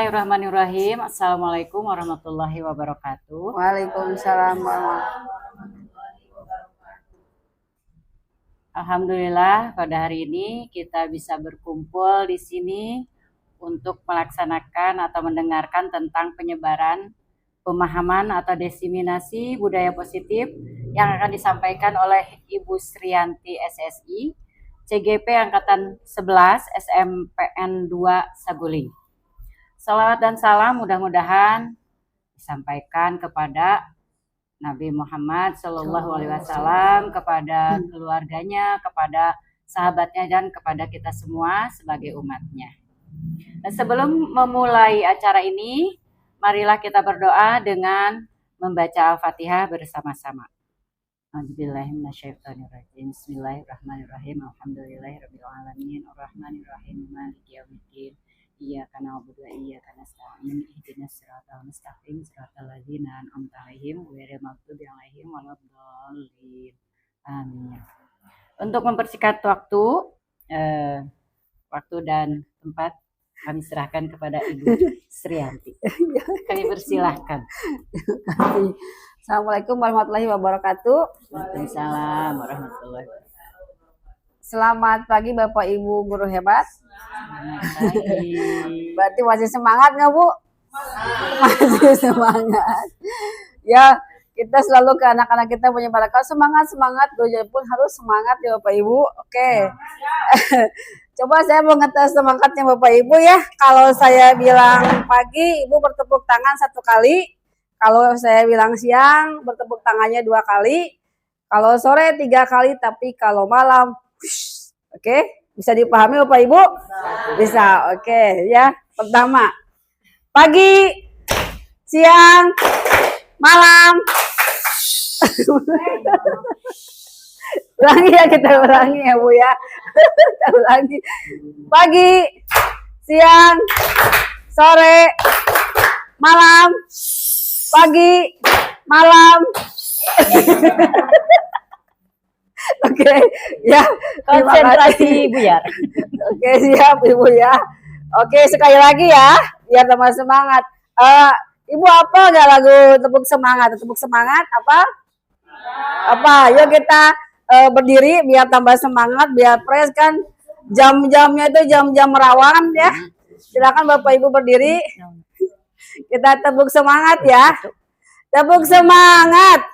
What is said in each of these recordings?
Bismillahirrahmanirrahim. Assalamualaikum warahmatullahi wabarakatuh. Waalaikumsalam warahmatullahi. Alhamdulillah pada hari ini kita bisa berkumpul di sini untuk melaksanakan atau mendengarkan tentang penyebaran pemahaman atau diseminasi budaya positif yang akan disampaikan oleh Ibu Sriyanti SSI, CGP Angkatan 11 SMPN 2 Saguling. Salawat dan salam mudah-mudahan disampaikan kepada Nabi Muhammad Shallallahu Alaihi Wasallam, kepada keluarganya, kepada sahabatnya, dan kepada kita semua sebagai umatnya. Dan sebelum memulai acara ini, marilah kita berdoa dengan membaca Al-Fatihah bersama-sama. Bismillahirrahmanirrahim. Bismillahirrahmanirrahim. Alhamdulillahirabbil alamin. Arrahmanirrahim. Maliki yaumiddin. Iyyaka na'budu wa iyyaka nasta'in. Ihdinas siratal mustaqim, siratal ladzina an'amta 'alaihim ghairil maghdubi 'alaihim waladdallin. Amin. Untuk mempersingkat waktu dan tempat kami serahkan kepada Ibu Sriyanti. Kami persilahkan. Assalamualaikum warahmatullahi wabarakatuh. Waalaikumsalam warahmatullahi wabarakatuh. Selamat pagi Bapak Ibu guru hebat. Berarti masih semangat nggak Bu? Masih semangat. Ya, kita selalu ke anak-anak kita menyebarkan semangat. Guru pun harus semangat ya Bapak Ibu. Oke. Coba saya mau ngetes semangatnya Bapak Ibu ya. Kalau saya bilang pagi, Ibu bertepuk tangan 1 kali. Kalau saya bilang siang, bertepuk tangannya 2 kali. Kalau sore 3 kali, tapi kalau malam, oke? Bisa dipahami Bapak Ibu? Bisa, oke ya. Pertama, pagi, siang, malam. Ulangi ya, kita ulangi ya Bu ya. Kita ulangi. Pagi, siang, sore, malam. Pagi, malam. Oke, ya. Konsentrasi Ibu ya. Oke, siap Ibu ya. Oke, sekali lagi ya, biar tambah semangat. Ibu apa nggak lagu tepuk semangat? Tepuk semangat apa? Apa? Yuk kita berdiri biar tambah semangat, biar fresh kan. Jam-jamnya itu jam-jam rawan ya. Silakan Bapak Ibu berdiri. Kita tepuk semangat ya. Tepuk semangat.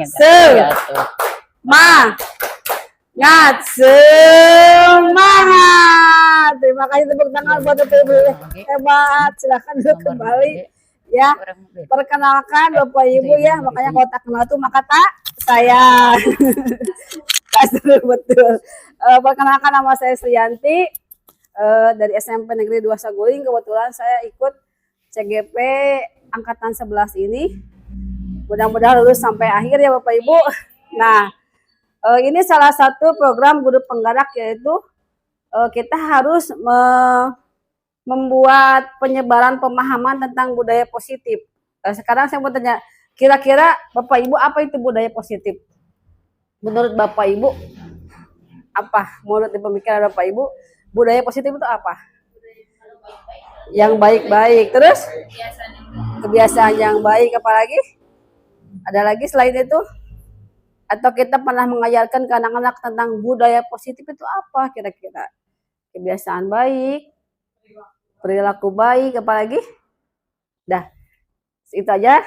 Semangat. Terima kasih, tepuk tangan buat Bapak Ibu hebat. Silakan dulu kembali ya. Perkenalkan Bapak Ibu ya. Makanya kalau tak kenal tuh maka tak sayang. Betul. Perkenalkan, nama saya Sriyanti dari SMP Negeri 2 Saguling. Kebetulan saya ikut CGP Angkatan 11 ini. Mudah-mudahan lulus sampai akhir ya Bapak Ibu. Nah, ini salah satu program guru penggerak, yaitu kita harus membuat penyebaran pemahaman tentang budaya positif. Sekarang saya mau tanya, kira-kira Bapak Ibu apa itu budaya positif? Menurut Bapak Ibu apa? Menurut pemikiran Bapak Ibu, budaya positif itu apa? Yang baik-baik. Terus kebiasaan yang baik, apalagi? Ada lagi selain itu? Atau kita pernah mengajarkan ke anak-anak tentang budaya positif itu apa kira-kira? Kebiasaan baik, perilaku baik, apalagi? Dah, itu aja.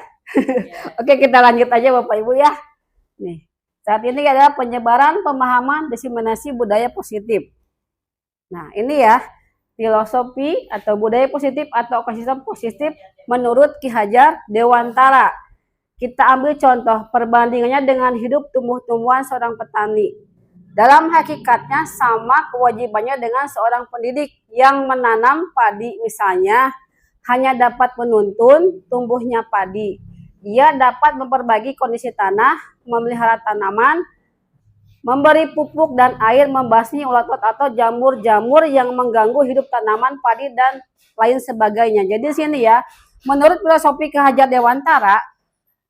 Oke, kita lanjut aja Bapak Ibu ya. Nih, saat ini adalah penyebaran pemahaman diseminasi budaya positif. Nah, ini ya, filosofi atau budaya positif atau ekosistem positif menurut Ki Hajar Dewantara. Kita ambil contoh perbandingannya dengan hidup tumbuh-tumbuhan seorang petani. Dalam hakikatnya sama kewajibannya dengan seorang pendidik yang menanam padi misalnya, hanya dapat menuntun tumbuhnya padi. Ia dapat memperbaiki kondisi tanah, memelihara tanaman, memberi pupuk dan air, membasmi ulat-ulat atau jamur-jamur yang mengganggu hidup tanaman, padi, dan lain sebagainya. Jadi sini ya, menurut filosofi Ki Hajar Dewantara,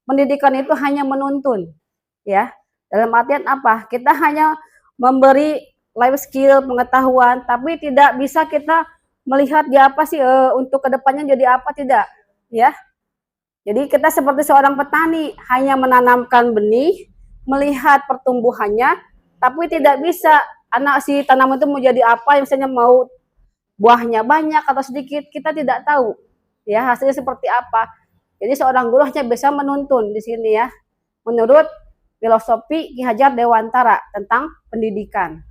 pendidikan itu hanya menuntun, ya. Dalam artian apa? Kita hanya memberi life skill, pengetahuan, tapi tidak bisa kita melihat dia apa sih untuk kedepannya jadi apa tidak, ya. Jadi kita seperti seorang petani hanya menanamkan benih, melihat pertumbuhannya, tapi tidak bisa anak si tanaman itu mau jadi apa, misalnya mau buahnya banyak atau sedikit, kita tidak tahu ya hasilnya seperti apa. Jadi seorang guru hanya bisa menuntun di sini ya, menurut filosofi Ki Hajar Dewantara tentang pendidikan.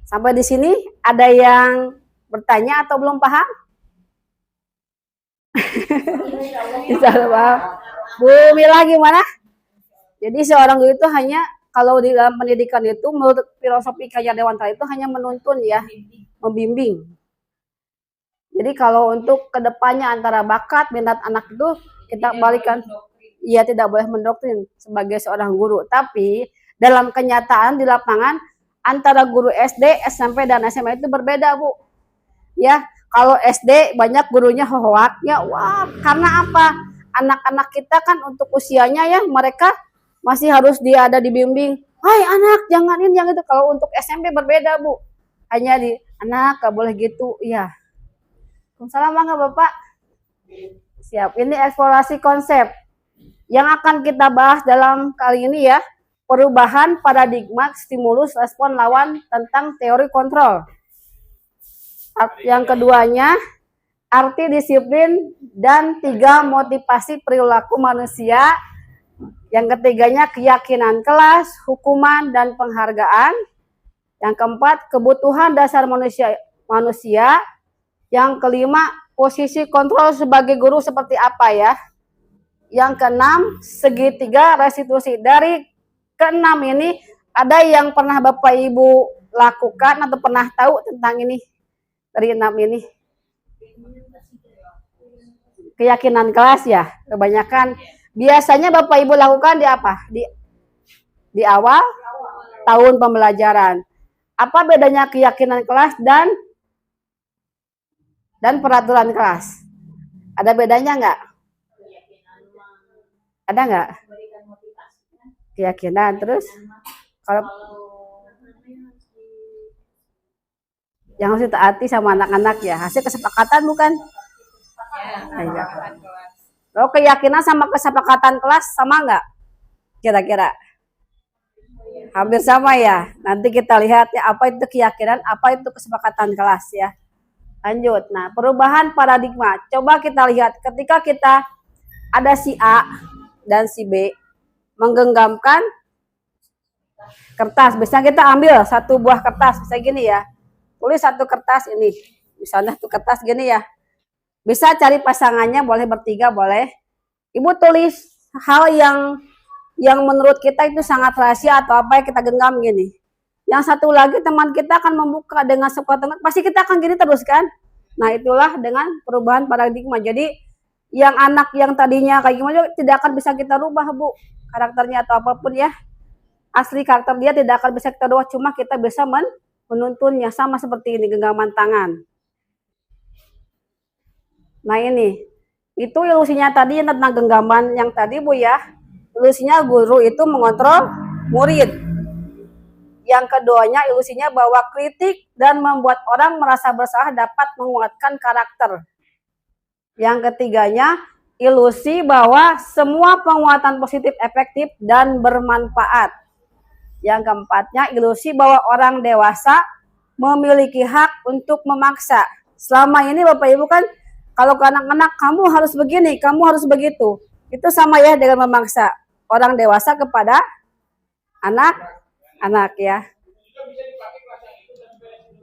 Sampai di sini ada yang bertanya atau belum paham? Insya Allah paham. Bu Mila gimana? Jadi seorang guru itu hanya kalau di dalam pendidikan itu menurut filosofi Ki Hajar Dewantara itu hanya menuntun ya, membimbing. Jadi kalau untuk kedepannya antara bakat minat anak itu kita balikan, ia tidak boleh mendoktrin sebagai seorang guru. Tapi dalam kenyataan di lapangan antara guru SD, SMP dan SMA itu berbeda, Bu. Ya, kalau SD banyak gurunya hoaknya, wah, karena apa? Anak-anak kita kan untuk usianya ya, mereka masih harus dia ada dibimbing. Hai anak, jangan ini, jangan itu. Kalau untuk SMP berbeda, Bu. Hanya di anak gak boleh gitu, iya. Assalamualaikum Bapak. Siap. Ini eksplorasi konsep yang akan kita bahas dalam kali ini ya. Perubahan paradigma stimulus respon lawan tentang teori kontrol. Yang keduanya, arti disiplin dan 3 motivasi perilaku manusia. Yang ketiganya, keyakinan kelas, hukuman, dan penghargaan. Yang keempat, kebutuhan dasar manusia. Yang kelima, posisi kontrol sebagai guru seperti apa ya. Yang keenam, segitiga restitusi. Dari keenam ini, ada yang pernah Bapak Ibu lakukan atau pernah tahu tentang ini? Dari 6 ini. Keyakinan kelas ya, kebanyakan. Biasanya Bapak Ibu lakukan di apa? Di awal tahun pembelajaran. Apa bedanya keyakinan kelas dan peraturan kelas? Ada bedanya nggak? Ada nggak? Keyakinan, terus kalau yang harus ditaati sama anak-anak ya, hasil kesepakatan bukan? Ya. Kalau keyakinan sama kesepakatan kelas sama nggak? Kira-kira? Hampir sama ya. Nanti kita lihat ya apa itu keyakinan, apa itu kesepakatan kelas ya. Lanjut. Nah, perubahan paradigma. Coba kita lihat ketika kita ada si A dan si B menggenggamkan kertas. Biasanya kita ambil satu buah kertas, misalnya gini ya. Tulis satu kertas ini. Misalnya satu kertas gini ya. Bisa cari pasangannya, boleh bertiga, boleh. Ibu tulis hal yang menurut kita itu sangat rahasia atau apa yang kita genggam gini. Yang satu lagi teman kita akan membuka dengan sekuat-kuatnya, pasti kita akan gini terus kan. Nah itulah dengan perubahan paradigma. Jadi yang anak yang tadinya kayak gimana tidak akan bisa kita rubah Bu, karakternya atau apapun ya. Asli karakter dia tidak akan bisa kita rubah, cuma kita bisa menuntunnya. Sama seperti ini genggaman tangan. Nah ini, itu ilusinya tadi yang tentang genggaman yang tadi Bu ya. Ilusinya guru itu mengontrol murid. Yang keduanya ilusinya bahwa kritik dan membuat orang merasa bersalah dapat menguatkan karakter. Yang ketiganya ilusi bahwa semua penguatan positif efektif dan bermanfaat. Yang keempatnya ilusi bahwa orang dewasa memiliki hak untuk memaksa. Selama ini Bapak Ibu kan kalau ke anak-anak kamu harus begini, kamu harus begitu. Itu sama ya dengan memaksa orang dewasa kepada anak ya.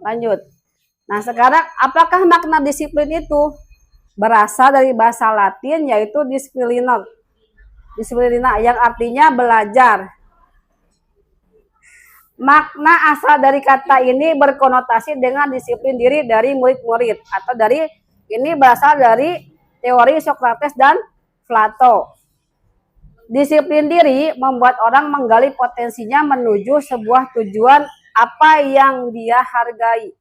Lanjut. Nah sekarang apakah makna disiplin itu? Berasal dari bahasa Latin yaitu disciplina. Disciplina yang artinya belajar. Makna asal dari kata ini berkonotasi dengan disiplin diri dari murid-murid. Atau dari ini berasal dari teori Socrates dan Plato. Disiplin diri membuat orang menggali potensinya menuju sebuah tujuan apa yang dia hargai.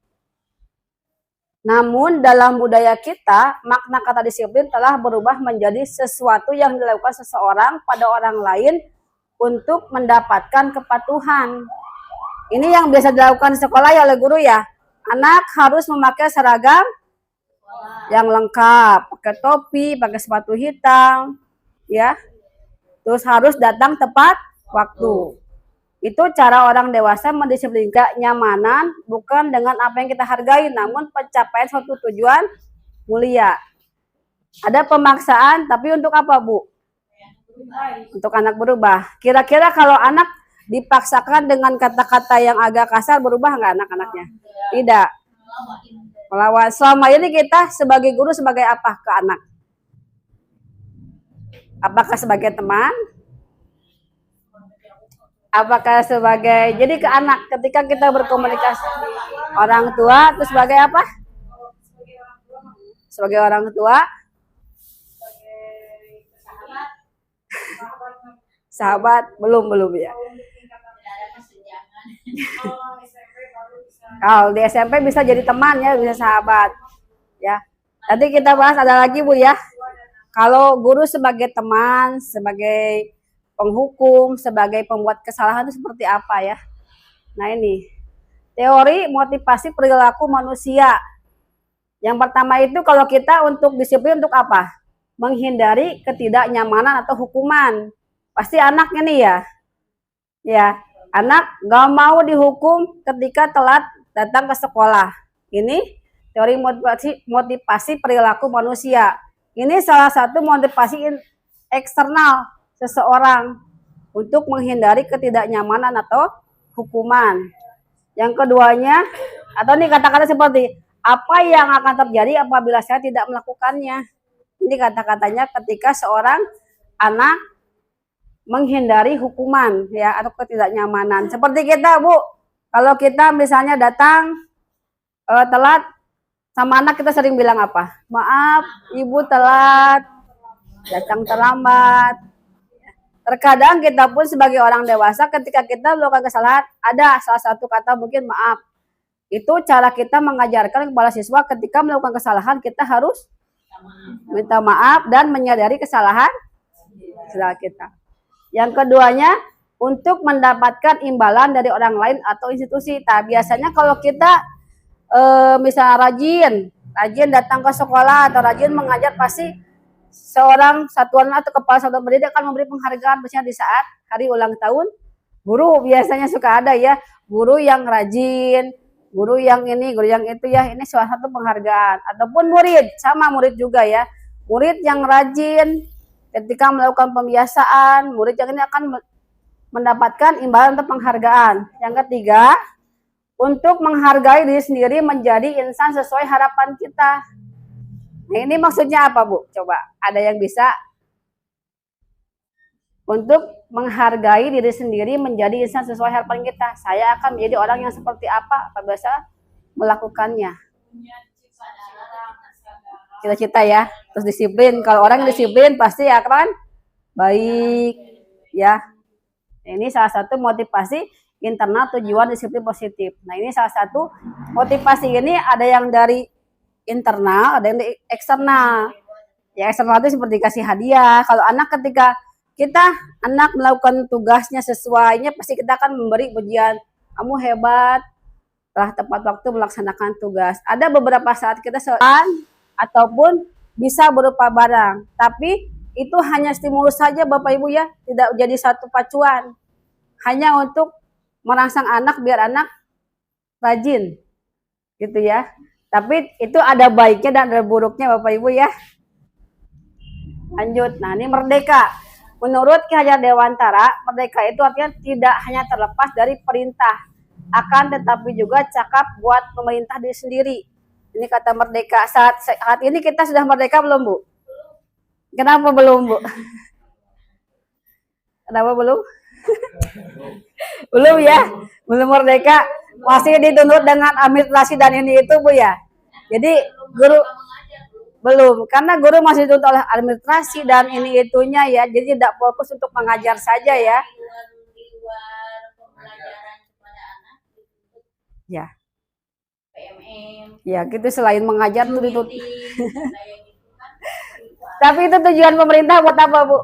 Namun dalam budaya kita, makna kata disiplin telah berubah menjadi sesuatu yang dilakukan seseorang pada orang lain untuk mendapatkan kepatuhan. Ini yang biasa dilakukan di sekolah ya oleh guru ya. Anak harus memakai seragam yang lengkap, pakai topi, pakai sepatu hitam, ya. Terus harus datang tepat waktu. Itu cara orang dewasa mendisiplinkan kenyamanan bukan dengan apa yang kita hargai, namun pencapaian suatu tujuan mulia. Ada pemaksaan, tapi untuk apa, Bu? Untuk anak berubah. Kira-kira kalau anak dipaksakan dengan kata-kata yang agak kasar, berubah nggak anak-anaknya? Tidak. Melawan. Selama ini kita sebagai guru sebagai apa ke anak? Apakah sebagai teman? Apakah sebagai, jadi ke anak ketika kita berkomunikasi orang tua itu sebagai apa? Sebagai orang tua, sahabat, belum ya. Kalau di SMP bisa jadi teman ya, bisa sahabat ya. Nanti kita bahas ada lagi Bu ya. Kalau guru sebagai teman, sebagai penghukum, sebagai pembuat kesalahan itu seperti apa ya? Nah ini teori motivasi perilaku manusia. Yang pertama itu kalau kita untuk disiplin untuk apa? Menghindari ketidaknyamanan atau hukuman. Pasti anaknya nih ya. Ya, anak gak mau dihukum ketika telat datang ke sekolah. Ini teori motivasi perilaku manusia. Ini salah satu motivasi eksternal seseorang untuk menghindari ketidaknyamanan atau hukuman. Yang keduanya, atau ini kata-kata seperti apa yang akan terjadi apabila saya tidak melakukannya. Ini kata-katanya ketika seorang anak menghindari hukuman ya atau ketidaknyamanan. Seperti kita, Bu, kalau kita misalnya datang telat sama anak, kita sering bilang apa? Maaf, Ibu telat, datang terlambat. Terkadang kita pun sebagai orang dewasa ketika kita melakukan kesalahan, ada salah satu kata mungkin maaf. Itu cara kita mengajarkan kepada siswa ketika melakukan kesalahan kita harus minta maaf dan menyadari kesalahan kita. Yang keduanya, untuk mendapatkan imbalan dari orang lain atau institusi. Nah, biasanya kalau kita misalnya rajin datang ke sekolah atau rajin mengajar, pasti seorang satuan atau kepala satuan pendidik akan memberi penghargaan misalnya di saat hari ulang tahun guru. Biasanya suka ada ya guru yang rajin, guru yang ini, guru yang itu ya, ini salah satu penghargaan. Ataupun murid, sama murid juga ya, murid yang rajin ketika melakukan pembiasaan, murid yang ini akan mendapatkan imbalan atau penghargaan. Yang ketiga, untuk menghargai diri sendiri menjadi insan sesuai harapan kita. Nah, ini maksudnya apa, Bu? Coba, ada yang bisa? Untuk menghargai diri sendiri menjadi insan sesuai harapan kita. Saya akan menjadi orang yang seperti apa apabila melakukannya. Cita-cita ya, terus disiplin. Kalau orang disiplin pasti akan baik ya. Ini salah satu motivasi internal tujuan disiplin positif. Nah, ini salah satu motivasi ini ada yang dari internal, ada yang dari eksternal. Ya, eksternal itu seperti kasih hadiah. Kalau anak ketika anak melakukan tugasnya sesuainya, pasti kita akan memberi pujian. Kamu hebat, telah tepat waktu melaksanakan tugas. Ada beberapa saat kita ataupun bisa berupa barang. Tapi itu hanya stimulus saja Bapak Ibu ya, tidak jadi satu pacuan. Hanya untuk merangsang anak biar anak rajin gitu ya. Tapi itu ada baiknya dan ada buruknya Bapak Ibu ya. Lanjut. Nah, ini merdeka. Menurut Ki Hajar Dewantara, merdeka itu artinya tidak hanya terlepas dari perintah, akan tetapi juga cakap buat pemerintah diri sendiri. Ini kata merdeka. Saat ini kita sudah merdeka belum, Bu? Kenapa belum, Bu? Kenapa belum? Belum ya, belum merdeka, masih dituntut dengan administrasi dan ini itu Bu ya. Jadi guru belum, karena guru masih dituntut oleh administrasi dan ini itunya ya, jadi tidak fokus untuk mengajar saja ya. Ya. Ya gitu, selain mengajar tuh dituntut. Tapi itu tujuan pemerintah buat apa Bu?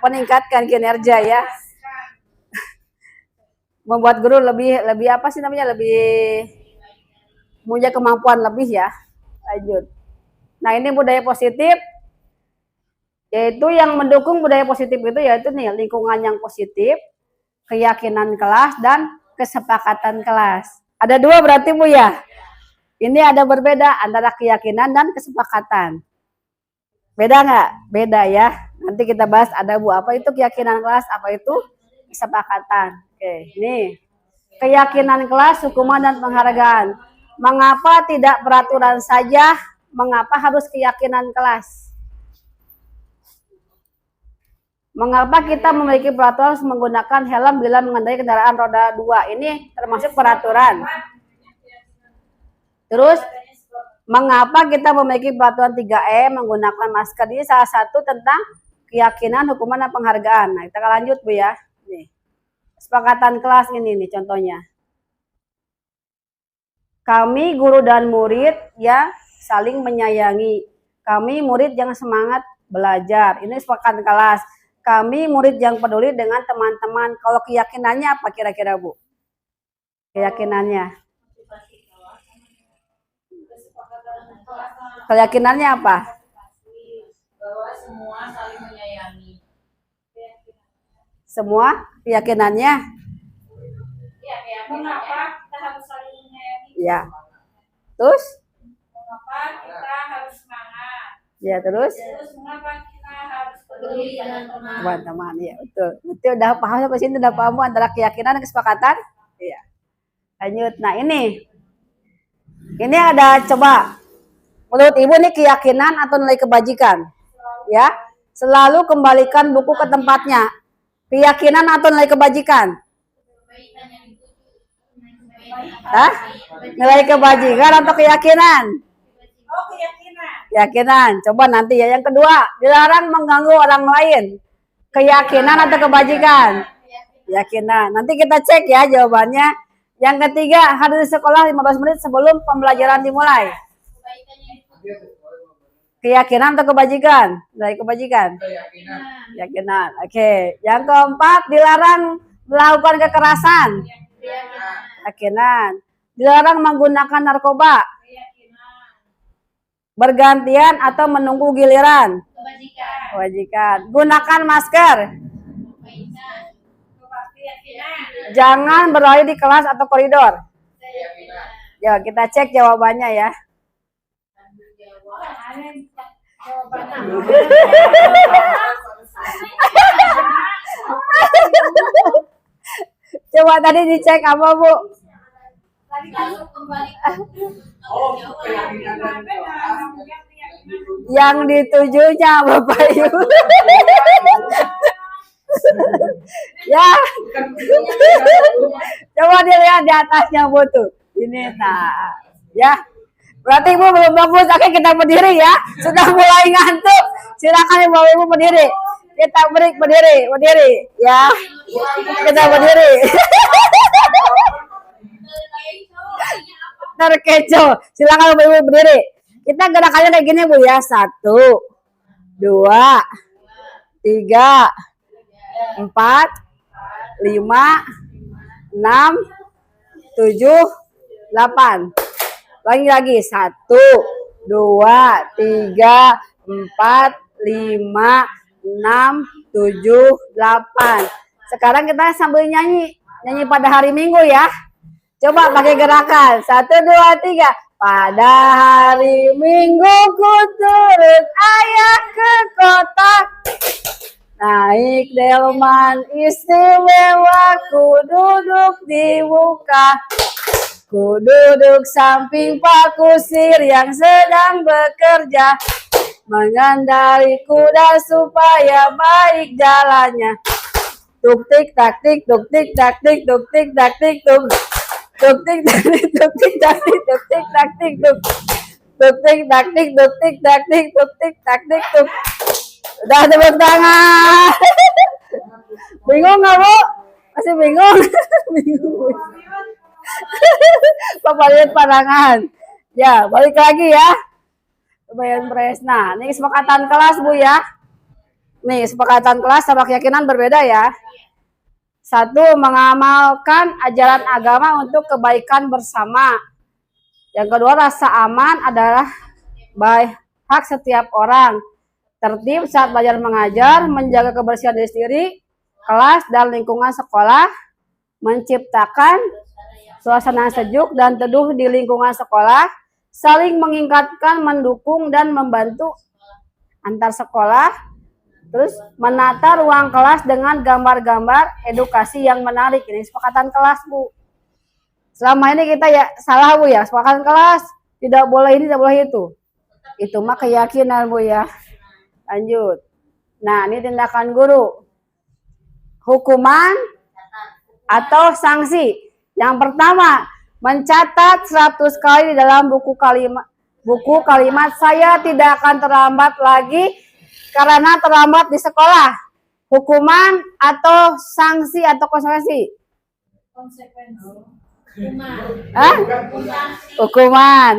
Meningkatkan kinerja ya. Membuat guru lebih apa sih namanya, lebih punya kemampuan lebih ya. Lanjut. Nah, ini budaya positif, yaitu yang mendukung budaya positif itu yaitu nih lingkungan yang positif, keyakinan kelas, dan kesepakatan kelas. Ada dua berarti Bu ya. Ini ada berbeda antara keyakinan dan kesepakatan. Beda nggak? Beda ya. Nanti kita bahas ada Bu. Apa itu keyakinan kelas? Apa itu kesepakatan? Oke, nih. Keyakinan kelas, hukuman, dan penghargaan. Mengapa tidak peraturan saja? Mengapa harus keyakinan kelas? Mengapa kita memiliki peraturan harus menggunakan helm bila mengendarai kendaraan roda 2? Ini termasuk peraturan. Terus, mengapa kita memiliki peraturan 3E menggunakan masker? Ini salah satu tentang keyakinan, hukuman, dan penghargaan. Nah, kita akan lanjut Bu ya. Nih. Kesepakatan kelas ini nih contohnya. Kami guru dan murid yang saling menyayangi. Kami murid yang semangat belajar. Ini kesepakatan kelas. Kami murid yang peduli dengan teman-teman. Kalau keyakinannya apa kira-kira Bu? Keyakinannya. Keyakinannya apa? Bahwa semua saling menyayangi. Semua keyakinannya? Ya, mengapa kita harus saling menyayangi? Ya. Terus? Mengapa kita harus semangat? Ya, terus? Terus mengapa kita harus peduli dengan Teman-teman, ya betul. Betul, udah paham sampai sini, udah paham antara keyakinan dan kesepakatan? Iya. Lanjut. Nah, ini ada coba. Menurut Ibu ini keyakinan atau nilai kebajikan? Ya. Selalu kembalikan buku ke tempatnya. Keyakinan atau nilai kebajikan? Hah? Nilai kebajikan atau keyakinan? Oh, keyakinan. Keyakinan. Coba nanti ya. Yang kedua, dilarang mengganggu orang lain. Keyakinan atau kebajikan? Keyakinan. Nanti kita cek ya jawabannya. Yang ketiga, hadir di sekolah 15 menit sebelum pembelajaran dimulai. Keyakinan atau kebajikan? Nilai kebajikan? Keyakinan. Oke. Yang keempat, dilarang melakukan kekerasan. Keyakinan. Dilarang menggunakan narkoba. Bergantian atau menunggu giliran. Kebajikan. Gunakan masker. Jangan berlari di kelas atau koridor. Ya, kita cek jawabannya ya. Coba tadi dicek apa Bu? Yang ditujunya Bapak Ibu. Ya. Coba dilihat di atasnya Bu tuh. Ini nah. Ya. Berarti Ibu belum bagus. Oke, kita berdiri ya. Sudah mulai ngantuk. Silakan Ibu berdiri. Kita berdiri. Ya. Kita berdiri. Terkecoh. Silakan Ibu berdiri. Kita gerakannya kayak gini Bu ya. 1, 2, 3, 4, 5, 6, 7, 8. Lagi 1, 2, 3, 4, 5, 6, 7, 8. Sekarang kita sambil nyanyi pada hari Minggu ya. Coba pakai gerakan 1, 2, 3. Pada hari Minggu ku turut ayah ke kota. Naik delman istimewa, ku duduk di muka. Ku duduk samping Pak Kusir yang sedang bekerja. Mengendarai kuda supaya baik jalannya. Tuk tik tak tik, tuk tik tak tik, tuk tik tak tik, tuk. Tuk tik tak tik, tuk tik tak tik, tuk tik tak tik, tuk. Tuk tik tak tik, tuk tik tak tik, tuk tik tak tik, tuk. Udah tepuk tangan. Bingung nggak Bu? Masih bingung? Bingung. Bapak lihat pandangan. Ya, balik lagi ya. Kebayaan pres. Nah, ini kesepakatan kelas Bu ya. Nih, kesepakatan kelas sama keyakinan berbeda ya. 1, mengamalkan ajaran agama untuk kebaikan bersama. Yang kedua, rasa aman adalah baik hak setiap orang, tertib saat belajar mengajar, menjaga kebersihan diri sendiri, kelas dan lingkungan sekolah, menciptakan suasana sejuk dan teduh di lingkungan sekolah, saling mengingatkan, mendukung dan membantu antar sekolah, terus menata ruang kelas dengan gambar-gambar edukasi yang menarik. Ini kesepakatan kelas, Bu. Selama ini kita ya salah, Bu ya, kesepakatan kelas tidak boleh ini, tidak boleh itu. Itu mah keyakinan, Bu ya. Lanjut. Nah, ini tindakan guru. Hukuman atau sanksi. Yang pertama, mencatat 100 kali di dalam buku kalimat saya tidak akan terlambat lagi karena terlambat di sekolah. Hukuman atau sanksi atau konsekuensi? Hukuman.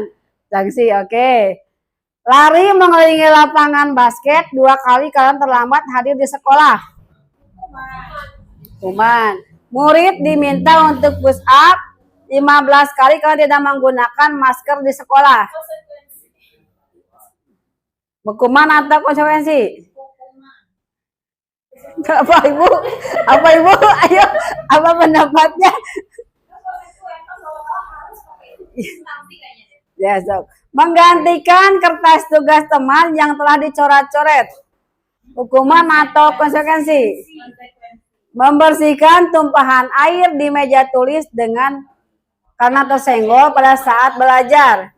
Sanksi, oke. Lari mengelilingi lapangan basket 2 kali kalian terlambat hadir di sekolah. Hukuman. Murid diminta untuk push up 15 kali kalau tidak menggunakan masker di sekolah. Hukuman atau konsekuensi? Apa Ibu? Apa Ibu? Ayo, apa pendapatnya? Ya, so. Menggantikan kertas tugas teman yang telah dicoret-coret. Hukuman atau konsekuensi? Membersihkan tumpahan air di meja tulis karena tersenggol pada saat belajar.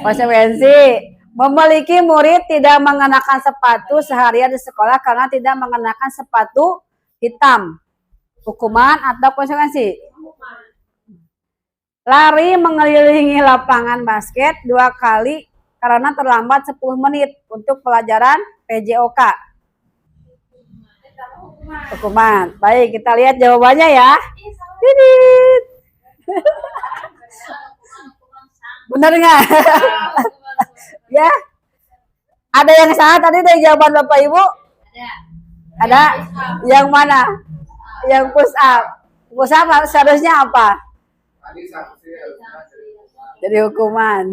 Konsekuensi. Memiliki murid tidak mengenakan sepatu seharian di sekolah karena tidak mengenakan sepatu hitam. Hukuman atau konsekuensi? Lari mengelilingi lapangan basket 2 kali karena terlambat 10 menit untuk pelajaran PJOK. Hukuman. Baik, kita lihat jawabannya ya. Didit. Benar nggak? Ya. Ada yang salah tadi dari jawaban Bapak Ibu? Ada. Yang mana? Yang push up. Push up seharusnya apa? Jadi hukuman.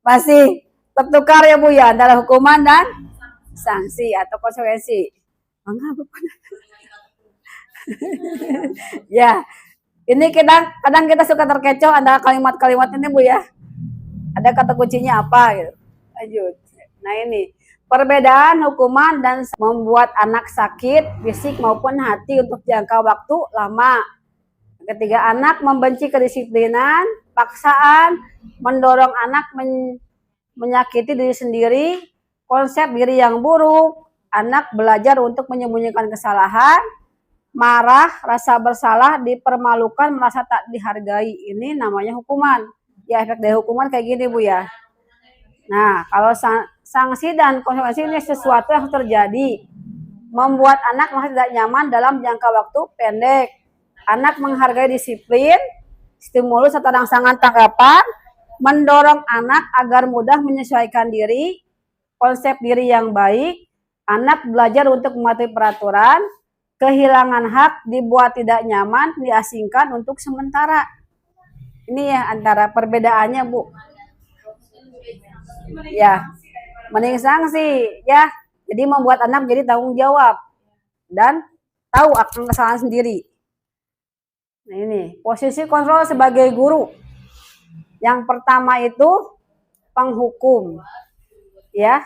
Masih tertukar ya Bu ya antara hukuman dan sanksi atau konsekuensi. Enggak, ya, ini kadang kita suka terkecoh antara kalimat-kalimat ini Bu ya. Ada kata kuncinya apa gitu. Lanjut. Nah ini perbedaan hukuman dan membuat anak sakit fisik maupun hati untuk jangka waktu lama. Ketiga, anak membenci kedisiplinan, paksaan, mendorong anak menyakiti diri sendiri, konsep diri yang buruk, anak belajar untuk menyembunyikan kesalahan, marah, rasa bersalah, dipermalukan, merasa tak dihargai. Ini namanya hukuman. Ya, efek dari hukuman kayak gini Bu ya. Nah, kalau sanksi dan konsekuensi ini sesuatu yang terjadi, membuat anak merasa tidak nyaman dalam jangka waktu pendek. Anak menghargai disiplin, stimulus atau rangsangan tanggapan, mendorong anak agar mudah menyesuaikan diri, konsep diri yang baik, anak belajar untuk mematuhi peraturan, kehilangan hak, dibuat tidak nyaman, diasingkan untuk sementara. Ini ya antara perbedaannya Bu. Ya, mending sanksi ya. Jadi membuat anak menjadi tanggung jawab dan tahu akan kesalahan sendiri. Nah ini, posisi kontrol sebagai guru. Yang pertama itu penghukum. Ya.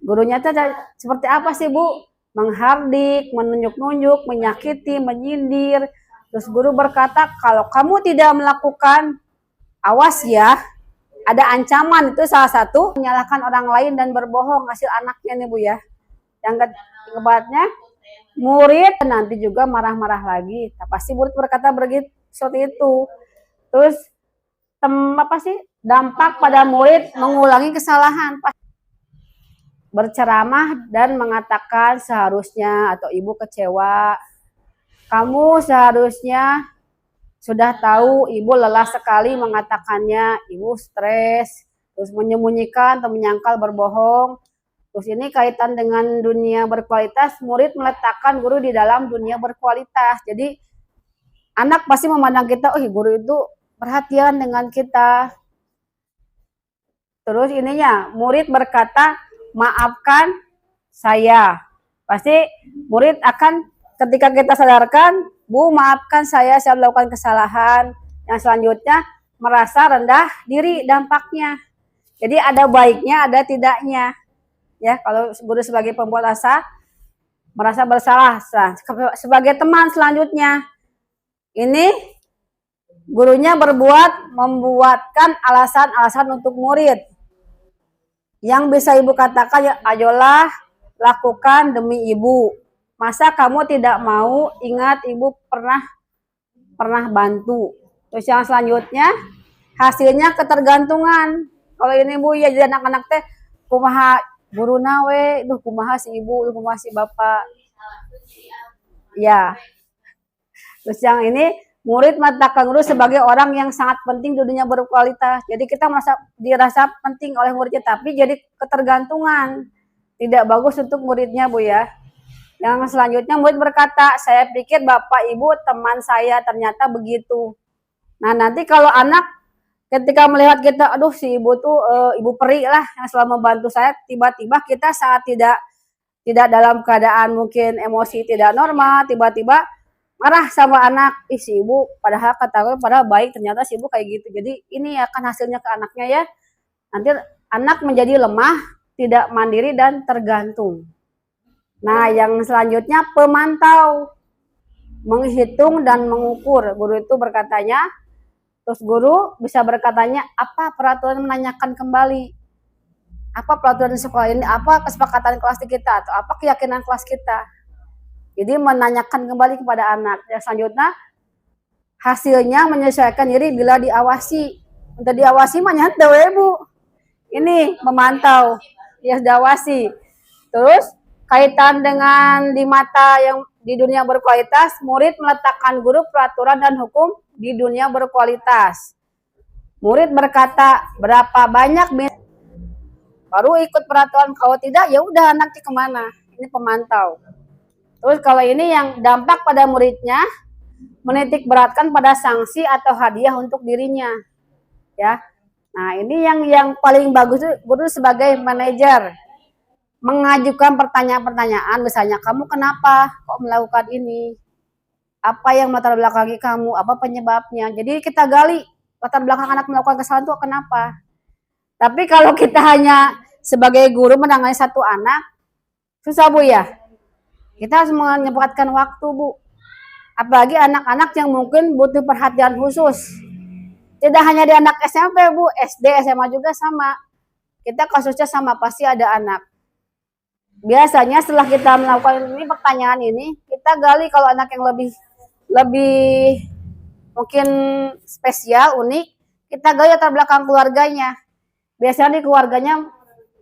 Gurunya itu seperti apa sih Bu? Menghardik, menunjuk-nunjuk, menyakiti, menyindir. Terus guru berkata, kalau kamu tidak melakukan, awas ya. Ada ancaman, itu salah satu. Menyalahkan orang lain dan berbohong hasil anaknya nih Bu ya. Yang keempatnya, murid nanti juga marah-marah lagi. Pasti murid berkata begitu seperti itu. Terus dampak pada murid mengulangi kesalahan. Berceramah dan mengatakan seharusnya atau ibu kecewa. Kamu seharusnya sudah tahu ibu lelah sekali mengatakannya. Ibu stres, terus menyembunyikan atau menyangkal berbohong. Terus ini kaitan dengan dunia berkualitas, murid meletakkan guru di dalam dunia berkualitas. Jadi anak pasti memandang kita, oh guru itu perhatian dengan kita. Terus ininya, murid berkata, maafkan saya. Pasti murid akan ketika kita sadarkan, Bu, maafkan saya melakukan kesalahan. Yang selanjutnya, merasa rendah diri dampaknya. Jadi ada baiknya, ada tidaknya. Ya, kalau guru sebagai pembuat asa, merasa bersalah. Sebagai teman selanjutnya, ini gurunya membuatkan alasan-alasan untuk murid. Yang bisa ibu katakan, ya, ayolah lakukan demi ibu. Masa kamu tidak mau? Ingat ibu pernah bantu. Terus yang selanjutnya, hasilnya ketergantungan. Kalau ini bu ya jadi anak-anak teh kumaha guru nawe, kumaha si ibu, kumaha si bapak. Ya. Terus yang ini, murid meletakkan guru sebagai orang yang sangat penting di dunia berkualitas. Jadi kita dirasa penting oleh muridnya, tapi jadi ketergantungan. Tidak bagus untuk muridnya bu ya. Yang selanjutnya murid berkata, saya pikir bapak ibu teman saya, ternyata begitu. Nah nanti kalau anak ketika melihat kita, aduh si ibu tuh ibu peri lah yang selalu membantu saya, tiba-tiba kita saat tidak dalam keadaan mungkin emosi tidak normal, tiba-tiba marah sama anak, si ibu padahal baik, ternyata si ibu kayak gitu. Jadi ini akan hasilnya ke anaknya ya. Nanti anak menjadi lemah, tidak mandiri dan tergantung. Nah, yang selanjutnya pemantau, menghitung dan mengukur. Guru itu berkatanya, terus guru bisa berkatanya, apa peraturan, menanyakan kembali. Apa peraturan sekolah ini, apa kesepakatan kelas kita, atau apa keyakinan kelas kita. Jadi menanyakan kembali kepada anak. Yang selanjutnya, hasilnya menyesuaikan diri bila diawasi. Untuk diawasi mah nyantai bu. Ini memantau, ya diawasi. Terus kaitan dengan di mata yang di dunia berkualitas, murid meletakkan guru peraturan dan hukum di dunia berkualitas. Murid berkata berapa banyak baru ikut peraturan, kalau tidak ya udah anaknya kemana. Ini pemantau. Terus kalau ini yang dampak pada muridnya, menitik beratkan pada sanksi atau hadiah untuk dirinya. Ya. Nah, ini yang paling bagus itu guru sebagai manajer. Mengajukan pertanyaan-pertanyaan, misalnya kamu kenapa kok melakukan ini? Apa yang latar belakangi kamu? Apa penyebabnya? Jadi kita gali latar belakang anak melakukan kesalahan itu kenapa. Tapi kalau kita hanya sebagai guru menangani satu anak, susah bu ya. Kita harus menyempatkan waktu bu. Apalagi anak-anak yang mungkin butuh perhatian khusus. Tidak hanya di anak SMP bu, SD, SMA juga sama. Kita kasusnya sama, pasti ada anak. Biasanya setelah kita melakukan ini pertanyaan ini, kita gali kalau anak yang lebih mungkin spesial, unik, kita gali latar belakang keluarganya. Biasanya di keluarganya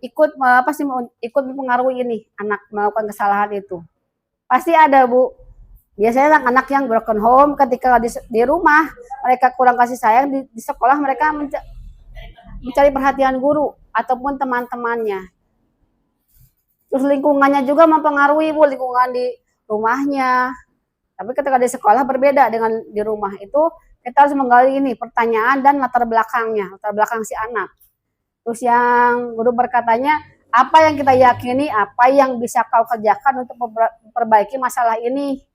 ikut mempengaruhi ini anak melakukan kesalahan itu. Pasti ada bu. Biasanya anak-anak yang broken home ketika di rumah mereka kurang kasih sayang, di sekolah mereka mencari perhatian guru ataupun teman-temannya. Terus lingkungannya juga mempengaruhi bu, lingkungan di rumahnya. Tapi ketika di sekolah berbeda dengan di rumah, itu kita harus menggali ini pertanyaan dan latar belakangnya, latar belakang si anak. Terus yang guru berkatanya, apa yang kita yakini, apa yang bisa kau kerjakan untuk memperbaiki masalah ini.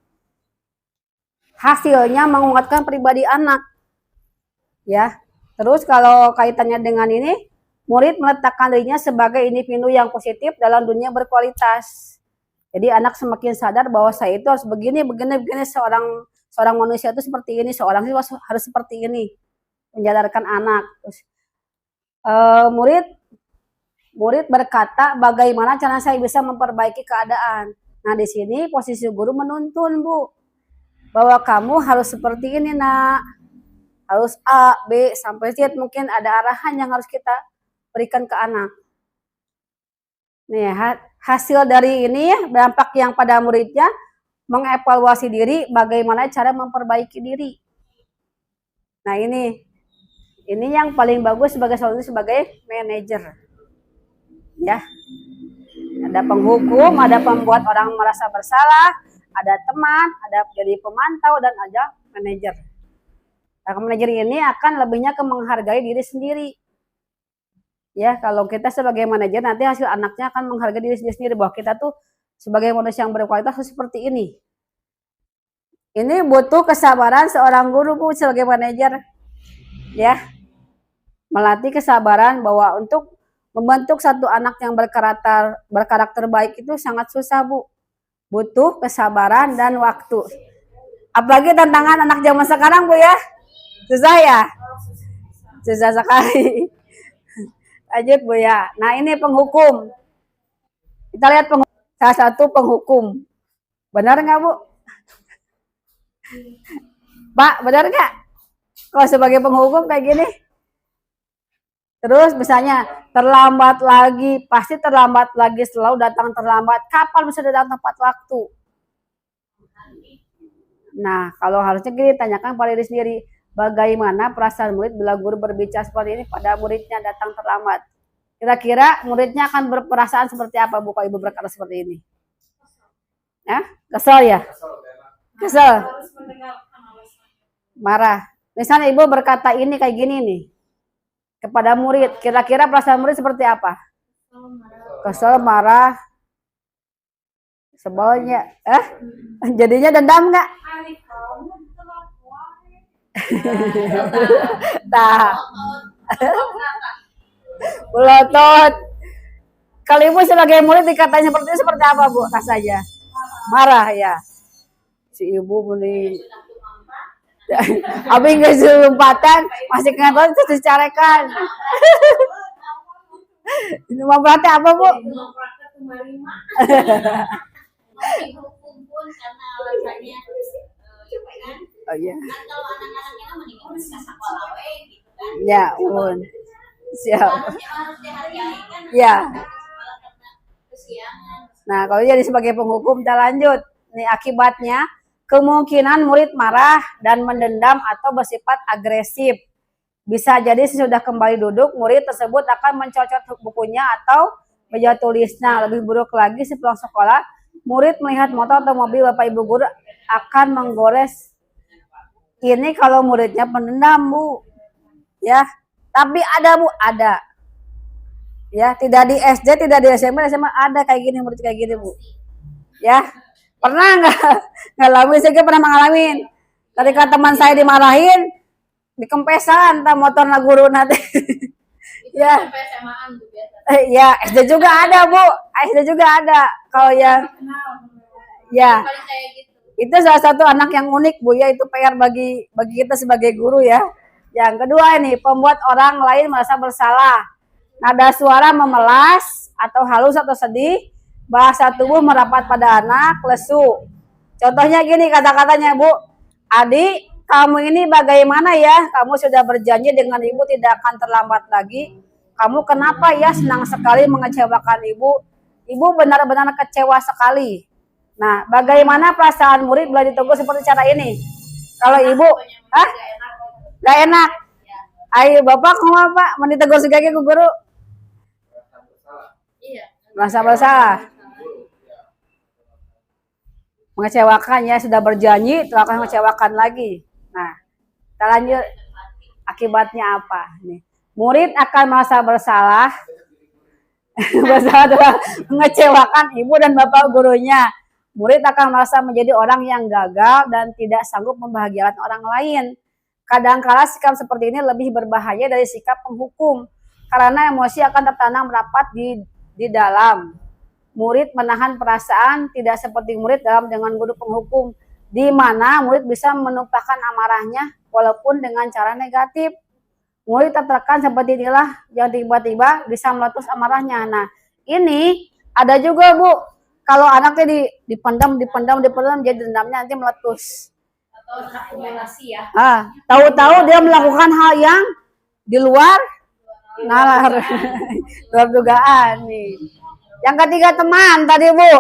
Hasilnya menguatkan pribadi anak. Ya. Terus kalau kaitannya dengan ini, murid meletakkan dirinya sebagai individu yang positif dalam dunia berkualitas. Jadi anak semakin sadar bahwa saya itu harus begini, seorang manusia itu seperti ini, seorang itu harus seperti ini. Menjadarkan anak. Terus, murid berkata, bagaimana cara saya bisa memperbaiki keadaan. Nah di sini posisi guru menuntun bu, bahwa kamu harus seperti ini nak, harus A, B, sampai Z, mungkin ada arahan yang harus kita berikan ke anak. Nih, hasil dari ini ya, dampak yang pada muridnya, mengevaluasi diri, bagaimana cara memperbaiki diri. Nah ini yang paling bagus sebagai solusi sebagai manajer. Ya, ada penghukum, ada pembuat orang merasa bersalah, ada teman, ada jadi pemantau, dan ada manajer. Nah, manajer ini akan lebihnya ke menghargai diri sendiri. Ya, kalau kita sebagai manajer nanti hasil anaknya akan menghargai diri sendiri bahwa kita tuh sebagai manusia yang berkualitas seperti ini. Ini butuh kesabaran seorang guru Bu sebagai manajer. Ya. Melatih kesabaran bahwa untuk membentuk satu anak yang berkarakter baik itu sangat susah, Bu. Butuh kesabaran dan waktu. Apalagi tantangan anak zaman sekarang, Bu ya. Susah ya? Susah sekali. Lanjut, Bu ya. Nah, ini penghukum. Kita lihat salah satu penghukum. Benar nggak, Bu? Pak, benar nggak? Kalau sebagai penghukum kayak gini? Terus misalnya terlambat lagi, pasti terlambat lagi, selalu datang terlambat. Kapan bisa datang tepat waktu? Nah, kalau harusnya gini, tanyakan pada diri sendiri, bagaimana perasaan murid bila guru berbicara seperti ini pada muridnya datang terlambat? Kira-kira muridnya akan berperasaan seperti apa, Bu, kalau Ibu berkata seperti ini? Ya, kesel ya? Kesel. Marah. Misalnya Ibu berkata ini kayak gini nih kepada murid, kira-kira perasaan murid seperti apa? Kesel, marah, sebelnya, jadinya dendam nggak? Nah, belotot. Kalau Ibu sebagai murid dikatanya seperti itu seperti apa, Bu? Rasanya marah ya. Si Ibu beli abi nggak selumpatan masih kenapa terus dicarekan. Ini mau berarti apa, Bu? Oh iya. Ya, pun. Siap. Ya. Nah, kalau jadi sebagai penghukum kita lanjut. Nih akibatnya kemungkinan murid marah dan mendendam atau bersifat agresif. Bisa jadi sesudah kembali duduk, murid tersebut akan mencocok bukunya atau meja tulisnya. Lebih buruk lagi, sepulang sekolah, murid melihat motor atau mobil Bapak Ibu guru akan menggores. Ini kalau muridnya pendendam, Bu. Ya, tapi ada, Bu, ada. Ya, tidak di SD, tidak di SMA ada kayak gini, murid kayak gini, Bu. Ya. Pernah nggak ngalamin? Saya pernah mengalami. Ketika teman saya dimarahin, dikempesan tak motor na guru nanti. Ya. Ya, SD juga ada, Bu. SD juga ada. Kalau yang ya. Itu salah satu anak yang unik, Bu ya, itu PR bagi kita sebagai guru ya. Yang kedua ini, pembuat orang lain merasa bersalah. Nada suara memelas atau halus atau sedih. Bahasa tubuh merapat pada anak, lesu. Contohnya gini kata-katanya, Bu. Adik, kamu ini bagaimana ya? Kamu sudah berjanji dengan Ibu tidak akan terlambat lagi. Kamu kenapa ya senang sekali mengecewakan Ibu? Ibu benar-benar kecewa sekali. Nah, bagaimana perasaan murid bila ditegur seperti cara ini? Kalau Ibu, gak enak. Ayo Bapak, kamu Pak, menitegur segala ke guru? Merasa bersalah. Mengecewakan ya, sudah berjanji telah akan mengecewakan lagi. Nah, kita lanjut akibatnya apa nih? Murid akan merasa bersalah telah mengecewakan ibu dan bapak gurunya. Murid akan merasa menjadi orang yang gagal dan tidak sanggup membahagiakan orang lain. Kadangkala sikap seperti ini lebih berbahaya dari sikap penghukum karena emosi akan tertanam rapat di dalam. Murid menahan perasaan tidak seperti murid dalam dengan guru penghukum, di mana murid bisa menumpahkan amarahnya walaupun dengan cara negatif. Murid tertekan seperti inilah yang tiba-tiba bisa meletus amarahnya. Nah, ini ada juga, Bu. Kalau anaknya dipendam jadi dendamnya nanti meletus. Atau akumulasi ya. Tahu-tahu dia melakukan hal yang di luar nalar, luar dugaan nih. Yang ketiga teman tadi, Bu,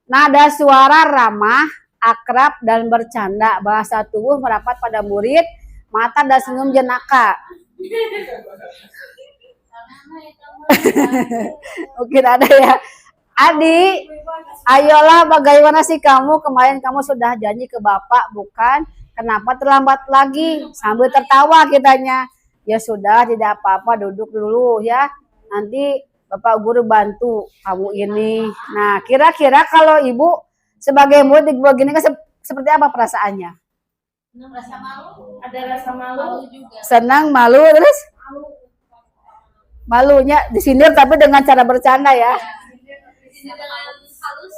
nada suara ramah, akrab dan bercanda, bahasa tubuh merapat pada murid, mata dan senyum jenaka. Mungkin ada ya. Adi, ayolah bagaimana sih kamu? Kemarin kamu sudah janji ke Bapak, bukan? Kenapa terlambat lagi? Sambil tertawa kitanya. Ya sudah, tidak apa-apa, duduk dulu ya. Nanti Bapak guru bantu kamu ini. Nah, kira-kira kalau Ibu sebagai murid di begini kan seperti apa perasaannya? Rasa malu, ada rasa malu juga. Senang, malu, terus? Malunya disindir tapi dengan cara bercanda ya. Dengan halus.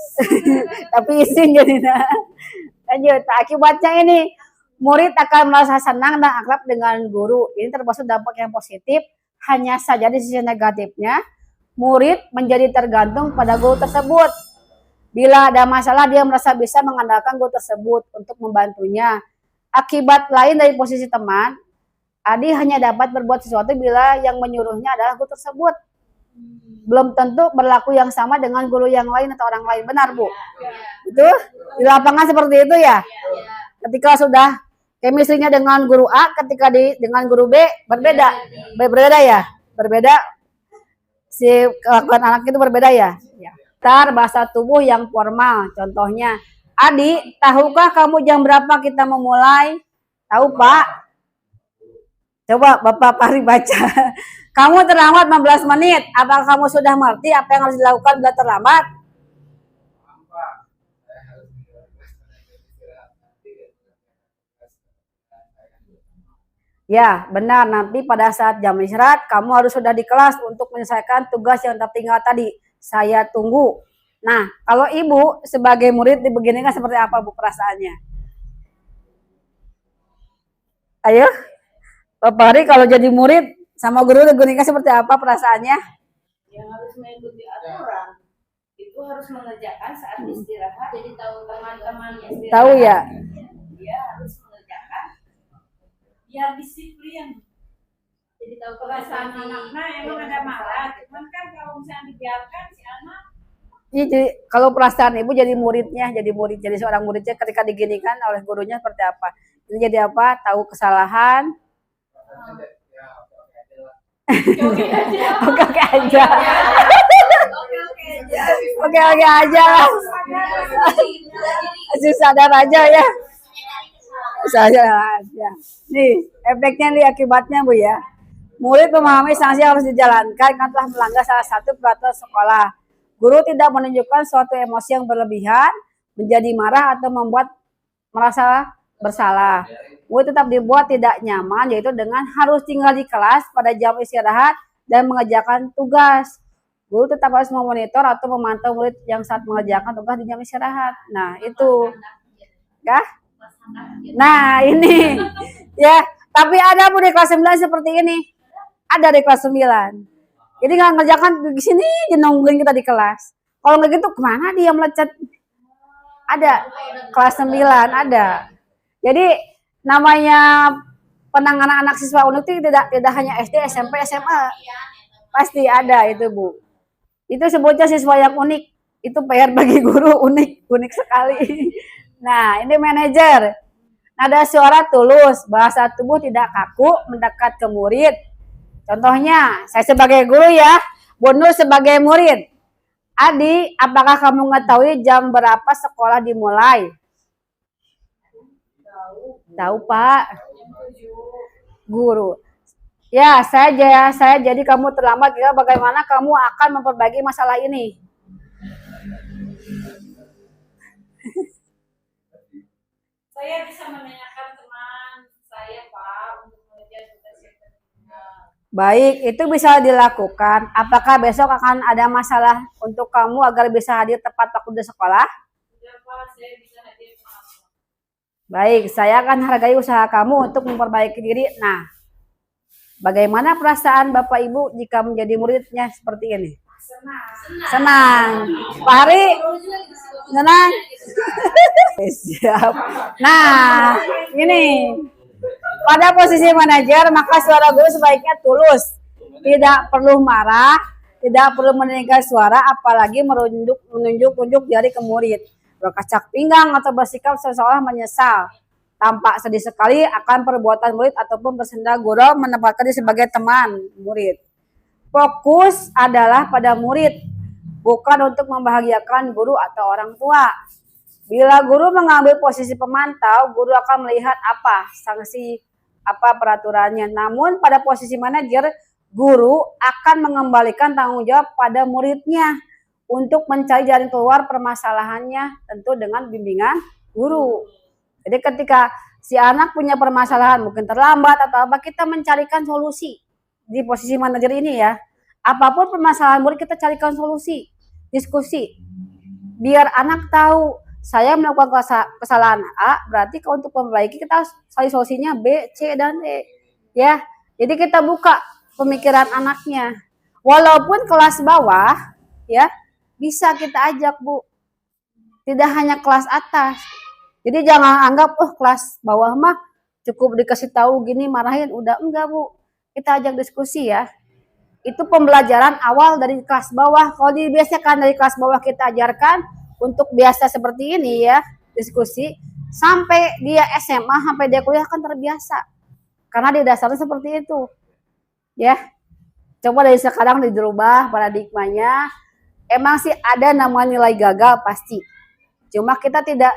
Tapi isin jadinya. Lanjut, akibatnya ini murid akan merasa senang dan akrab dengan guru. Ini termasuk dampak yang positif. Hanya saja di sisi negatifnya, murid menjadi tergantung pada guru tersebut. Bila ada masalah, dia merasa bisa mengandalkan guru tersebut untuk membantunya. Akibat lain dari posisi teman, Adi hanya dapat berbuat sesuatu bila yang menyuruhnya adalah guru tersebut. Belum tentu berlaku yang sama dengan guru yang lain atau orang lain. Benar, Bu? Itu di lapangan seperti itu ya. Ketika sudah chemistry-nya dengan guru A, ketika dengan guru B berbeda. Berbeda ya? Berbeda. Si kelakuan anak itu berbeda ya? Tar bahasa tubuh yang formal. Contohnya, Adi, tahukah kamu jam berapa kita memulai? Tahu, Pak? Coba Bapak Pari baca. Kamu terlambat 15 menit. Apakah kamu sudah mengerti apa yang harus dilakukan bila terlambat? Ya, benar. Nanti pada saat jam istirahat, kamu harus sudah di kelas untuk menyelesaikan tugas yang tertinggal tadi. Saya tunggu. Nah, kalau Ibu sebagai murid dibeginikan seperti apa, Bu, perasaannya? Ayo, Bapak Hari kalau jadi murid sama guru dibeginikan seperti apa perasaannya? Yang harus mengikuti aturan itu harus mengerjakan saat istirahat. Jadi tahu teman-temannya istirahat. Tahu ya? Dia harus mengerjakan biar disiplin. Jadi tahu perasaan anaknya emang ada marah. Cuman kan kalau misalnya dibiarkan si anak. Jadi kalau perasaan Ibu jadi muridnya, jadi seorang muridnya ketika diginikan oleh gurunya seperti apa? Ini jadi apa? Tahu kesalahan. Oke aja. Oke aja. Masih sadar aja ya. Sadar aja. Nih, efeknya nih akibatnya, Bu ya. Murid memahami sanksi yang harus dijalankan karena telah melanggar salah satu peraturan sekolah. Guru tidak menunjukkan suatu emosi yang berlebihan, menjadi marah atau membuat merasa bersalah. Murid tetap dibuat tidak nyaman, yaitu dengan harus tinggal di kelas pada jam istirahat dan mengerjakan tugas. Guru tetap harus memonitor atau memantau murid yang saat mengerjakan tugas di jam istirahat. Nah, itu. Ya? Nah, ini. Ya, tapi ada Bu di kelas 9 seperti ini. Ada di kelas 9. Jadi nggak ngerjakan di sini, nungguin kita di kelas. Kalau nggak gitu, kemana dia melecet? Ada. Kelas 9, ada. Jadi namanya penanganan anak siswa unik itu tidak hanya SD, SMP, SMA. Pasti ada itu, Bu. Itu sebutnya siswa yang unik. Itu PR bagi guru, unik sekali. Nah, ini manajer. Nada suara tulus, bahasa tubuh tidak kaku, mendekat ke murid. Contohnya, saya sebagai guru ya, Bu Nur sebagai murid. Adi, apakah kamu mengetahui jam berapa sekolah dimulai? Tahu, Pak. Guru. Ya, saya jadi kamu terlambat. Ya, bagaimana kamu akan memperbaiki masalah ini? Saya bisa menanyakan teman saya, Pak, untuk mengerjakan tugas yang tertinggal. Baik, itu bisa dilakukan. Apakah besok akan ada masalah untuk kamu agar bisa hadir tepat waktu di sekolah? Sudah, Pak, saya bisa hadir. Baik, saya akan hargai usaha kamu untuk memperbaiki diri. Nah, bagaimana perasaan Bapak Ibu jika menjadi muridnya seperti ini? Senang. Pak Hari? Senang? Siap. Nah, ini. Pada posisi manajer, maka suara guru sebaiknya tulus. Tidak perlu marah, tidak perlu meninggalkan suara, apalagi menunjuk jari ke murid. Berkacak pinggang atau bersikap seolah menyesal. Tampak sedih sekali akan perbuatan murid ataupun bersenda guru menempatkan dia sebagai teman murid. Fokus adalah pada murid. bukan untuk membahagiakan guru atau orang tua. Bila guru mengambil posisi pemantau, guru akan melihat apa sanksi, apa peraturannya. Namun pada posisi manajer, guru akan mengembalikan tanggung jawab pada muridnya untuk mencari jalan keluar permasalahannya, tentu dengan bimbingan guru. Jadi ketika si anak punya permasalahan, mungkin terlambat atau apa, kita mencarikan solusi di posisi manajer ini ya. Apapun permasalahan murid, kita carikan solusi, diskusi, biar anak tahu saya melakukan kesalahan A, berarti kalau untuk memperbaiki kita harus cari solusinya B, C, dan D. Ya, jadi kita buka pemikiran anaknya. Walaupun kelas bawah, ya bisa kita ajak Bu. Tidak hanya kelas atas. Jadi jangan anggap, kelas bawah mah cukup dikasih tahu gini marahin, udah enggak Bu. Kita ajak diskusi ya. Itu pembelajaran awal dari kelas bawah. Kalau dibiasakan dari kelas bawah kita ajarkan untuk biasa seperti ini ya, diskusi sampai dia SMA, sampai dia kuliah kan terbiasa. Karena di dasarnya seperti itu. Ya. Coba dari sekarang dirubah paradigmanya. Emang sih ada namanya nilai gagal pasti. Cuma kita tidak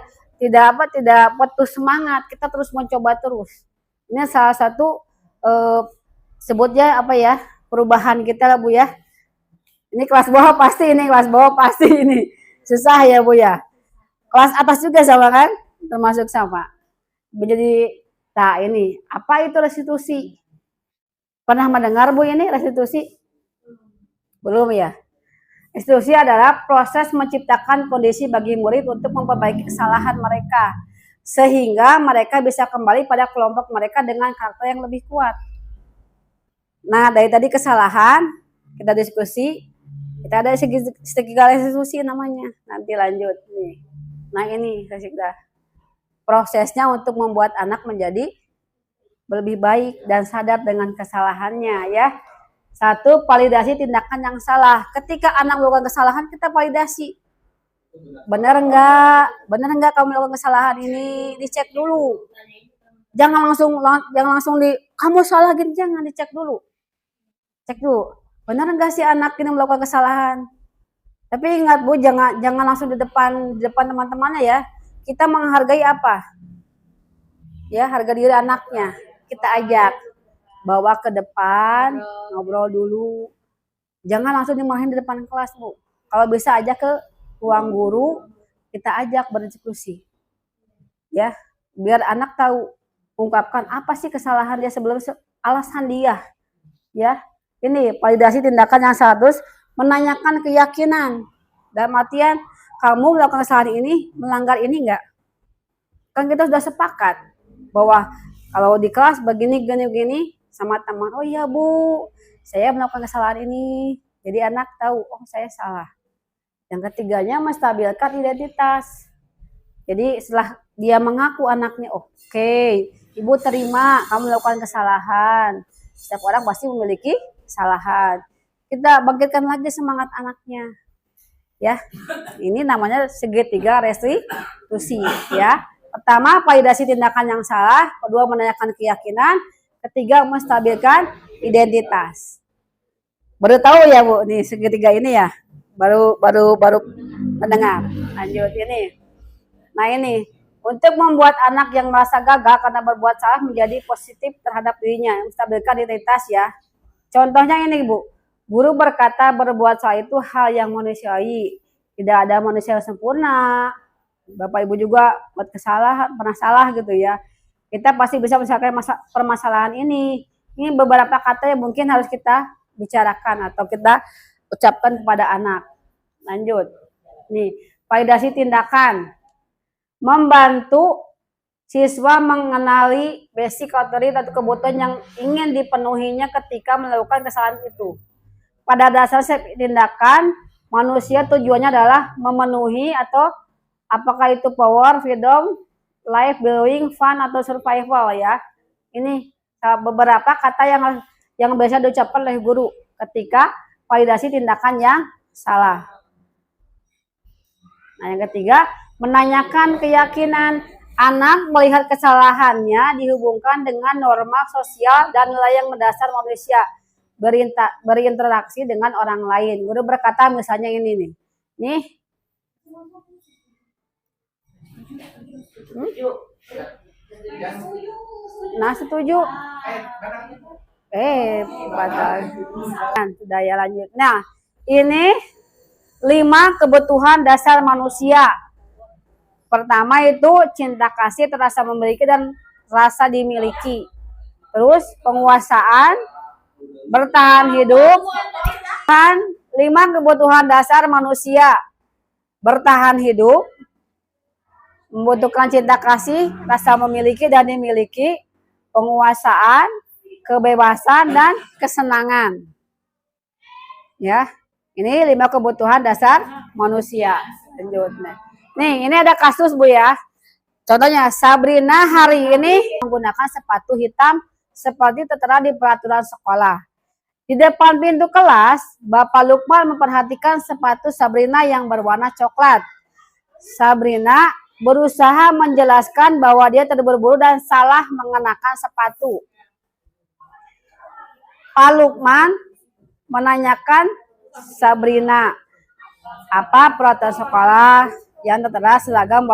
putus semangat, kita terus mencoba terus. Ini salah satu sebutnya apa ya? Perubahan kita lah Bu ya. Ini kelas bawah pasti ini. Susah ya Bu ya. Kelas atas juga sama kan? Termasuk sama. Menjadi, nah ini, apa itu restitusi? Pernah mendengar Bu ini restitusi? Belum ya? Restitusi adalah proses menciptakan kondisi bagi murid untuk memperbaiki kesalahan mereka. Sehingga mereka bisa kembali pada kelompok mereka dengan karakter yang lebih kuat. Nah dari tadi kesalahan, kita diskusi. Kita ada segitiga restitusi namanya. Nanti lanjut nih. Nah ini segitiga. Prosesnya untuk membuat anak menjadi lebih baik dan sadar dengan kesalahannya ya. Satu, validasi tindakan yang salah. Ketika anak melakukan kesalahan, kita validasi. Benar enggak kamu melakukan kesalahan ini? Dicek dulu. Jangan langsung kamu salah gitu, jangan dicek dulu. Cek dulu. Benar enggak sih anak ini melakukan kesalahan? Tapi ingat Bu, jangan langsung di depan teman-temannya ya. Kita menghargai apa? Ya, harga diri anaknya. Kita ajak bawa ke depan, ngobrol dulu. Jangan langsung dimarahin di depan kelas Bu. Kalau bisa ajak ke ruang guru, kita ajak berdiskusi. Ya, biar anak tahu ungkapkan apa sih kesalahan dia sebelum alasan dia. Ya. Ini validasi tindakan yang salah. Terus menanyakan keyakinan. Dalam artian kamu melakukan kesalahan ini, melanggar ini enggak? Kan kita sudah sepakat bahwa kalau di kelas begini sama teman, oh iya Bu, saya melakukan kesalahan ini. Jadi anak tahu, oh saya salah. Yang ketiganya menstabilkan identitas. Jadi setelah dia mengaku anaknya, oke, Ibu terima kamu melakukan kesalahan. Setiap orang pasti memiliki kesalahan. Kita bangkitkan lagi semangat anaknya. Ya. Ini namanya segitiga restitusi ya. Pertama, validasi tindakan yang salah, kedua menanyakan keyakinan, ketiga menstabilkan identitas. Baru tahu ya Bu, nih segitiga ini ya. Baru mendengar. Lanjut ini. Nah ini, untuk membuat anak yang merasa gagal karena berbuat salah menjadi positif terhadap dirinya, menstabilkan identitas ya. Contohnya ini Bu, guru berkata berbuat salah itu hal yang manusiawi. Tidak ada manusia yang sempurna. Bapak Ibu juga buat kesalahan, pernah salah gitu ya. Kita pasti bisa menyelesaikan permasalahan ini. Ini beberapa kata yang mungkin harus kita bicarakan atau kita ucapkan kepada anak. Lanjut. Nih, validasi tindakan. Membantu siswa mengenali basic authority atau kebutuhan yang ingin dipenuhinya ketika melakukan kesalahan itu. Pada dasarnya tindakan manusia tujuannya adalah memenuhi atau apakah itu power, freedom, life, belonging, fun atau survival ya. Ini beberapa kata yang biasa diucapkan oleh guru ketika validasi tindakan yang salah. Nah, yang ketiga, menanyakan keyakinan. Anak melihat kesalahannya dihubungkan dengan norma sosial dan nilai yang mendasar manusia. berinteraksi dengan orang lain. Guru berkata misalnya ini nih. Nih. Nah, setuju. Batal. Sudah ya lanjut. Nah, ini 5 kebutuhan dasar manusia. Pertama itu cinta kasih, rasa memiliki dan rasa dimiliki. Terus penguasaan, bertahan hidup. Dan 5 kebutuhan dasar manusia. Bertahan hidup, membutuhkan cinta kasih, rasa memiliki dan dimiliki, penguasaan, kebebasan dan kesenangan. Ya, ini 5 kebutuhan dasar manusia. Nih, ini ada kasus Bu ya. Contohnya, Sabrina hari ini menggunakan sepatu hitam seperti tertera di peraturan sekolah. Di depan pintu kelas, Bapak Lukman memperhatikan sepatu Sabrina yang berwarna coklat. Sabrina berusaha menjelaskan bahwa dia terburu-buru dan salah mengenakan sepatu. Pak Lukman menanyakan Sabrina, apa peraturan sekolah yang tertera seragam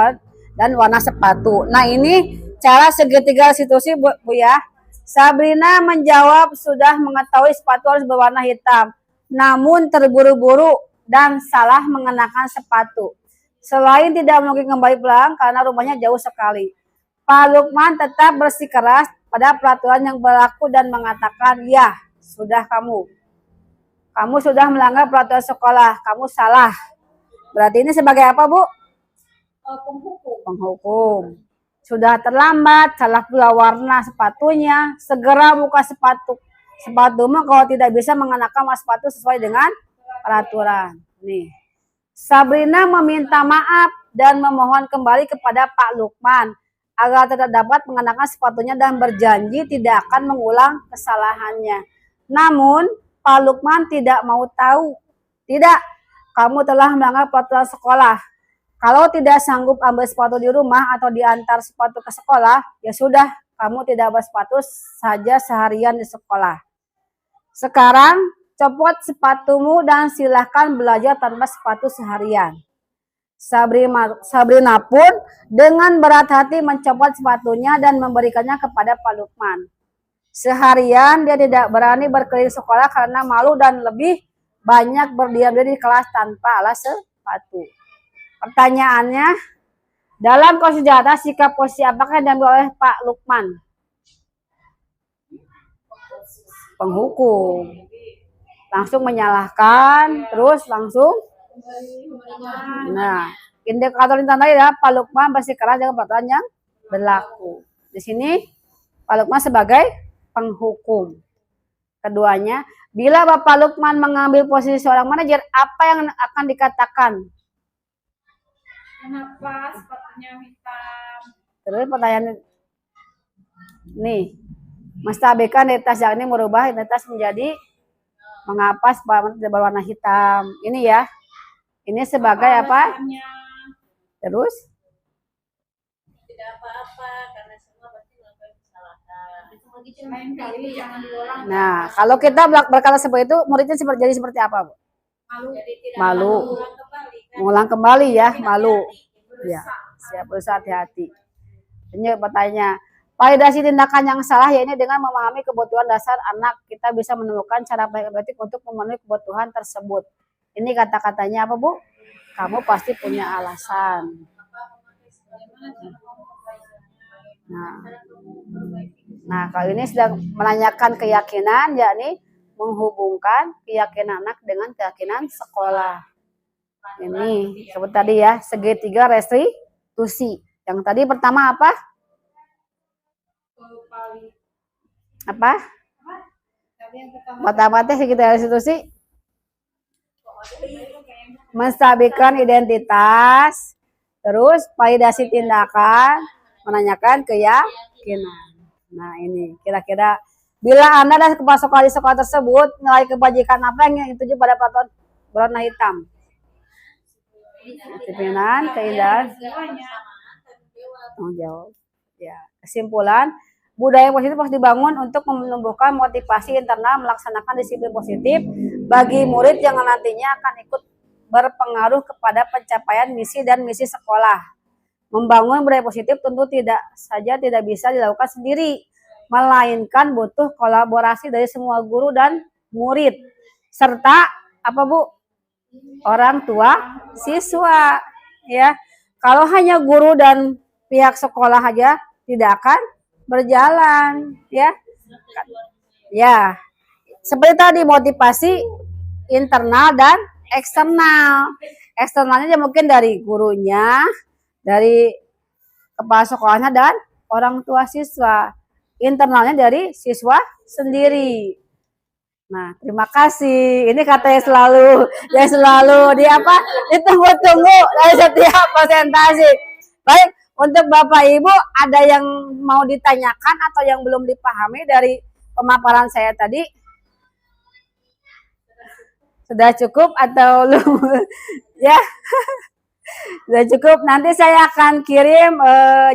dan warna sepatu. Nah, ini cara segitiga situasi Bu ya. Sabrina menjawab sudah mengetahui sepatu harus berwarna hitam, namun terburu-buru dan salah mengenakan sepatu. Selain tidak mungkin kembali pulang karena rumahnya jauh sekali. Pak Lukman tetap bersikeras pada peraturan yang berlaku dan mengatakan, ya, sudah kamu sudah melanggar peraturan sekolah, kamu salah. Berarti ini sebagai apa, Bu? Penghukum. Sudah terlambat, salah pula warna sepatunya, segera buka sepatumu kalau tidak bisa mengenakan sepatu sesuai dengan peraturan. Nih. Sabrina meminta maaf dan memohon kembali kepada Pak Lukman agar tidak dapat mengenakan sepatunya dan berjanji tidak akan mengulang kesalahannya. Namun, Pak Lukman tidak mau tahu. Tidak, kamu telah melanggar peraturan sekolah. Kalau tidak sanggup ambil sepatu di rumah atau diantar sepatu ke sekolah, ya sudah, kamu tidak bersepatu saja seharian di sekolah. Sekarang, copot sepatumu dan silahkan belajar tanpa sepatu seharian. Sabrina pun dengan berat hati mencopot sepatunya dan memberikannya kepada Pak Lukman. Seharian dia tidak berani berkeliling sekolah karena malu dan lebih banyak berdiam diri di kelas tanpa alas sepatu. Pertanyaannya, dalam kasus kejahatan sikap posisi apakah yang diambil oleh Pak Lukman? Penghukum. Langsung menyalahkan, terus langsung. Nah, indikator yang tanda ya Pak Lukman bersikeras dengan peraturan yang berlaku. Di sini Pak Lukman sebagai penghukum. Keduanya, bila Bapak Lukman mengambil posisi seorang manajer, apa yang akan dikatakan? Kenapa sepatunya hitam? Terus pertanyaan nih, menstabilkan identitas yang ini merubah identitas menjadi mengapa sepatu berwarna hitam? Ini ya, ini sebagai apa? Terus? Tidak apa-apa karena semua pasti melakukan kesalahan. Nah, kalau kita berkata seperti itu, muridnya jadi seperti apa, Bu? Malu. Mengulang kembali ya, malu. Ya, siap berusaha hati-hati. Ini pertanyaan. Validasi tindakan yang salah yaitu dengan memahami kebutuhan dasar anak, kita bisa menemukan cara baik untuk memenuhi kebutuhan tersebut. Ini kata-katanya apa, Bu? Kamu pasti punya alasan. Nah, kalau ini sedang menanyakan keyakinan, yakni menghubungkan keyakinan anak dengan keyakinan sekolah. Ini sebut tadi ya, segitiga restitusi. Yang tadi pertama apa? Apa? Pertama teh segitiga restitusi. Menstabilkan identitas, terus validasi tindakan, menanyakan keyakinan. Nah, ini kira-kira bila Anda dan kepala sekolah di sekolah tersebut nilai kebajikan apa yang dituju pada peraturan berwarna hitam? Kedisiplinan, keindahan, tanggung jawab. Ya, kesimpulan, budaya positif harus dibangun untuk menumbuhkan motivasi internal melaksanakan disiplin positif bagi murid yang nantinya akan ikut berpengaruh kepada pencapaian misi dan misi sekolah. Membangun budaya positif tentu tidak bisa dilakukan sendiri, melainkan butuh kolaborasi dari semua guru dan murid serta apa Bu? Orang tua siswa ya. Kalau hanya guru dan pihak sekolah aja tidak akan berjalan ya. Ya. Seperti tadi motivasi internal dan eksternal. Eksternalnya mungkin dari gurunya, dari kepala sekolahnya dan orang tua siswa. Internalnya dari siswa sendiri. Nah, terima kasih. Ini kata yang selalu ditunggu-tunggu dari setiap presentasi. Baik, untuk Bapak Ibu ada yang mau ditanyakan atau yang belum dipahami dari pemaparan saya tadi? Sudah cukup atau belum? Ya. Sudah cukup. Nanti saya akan kirim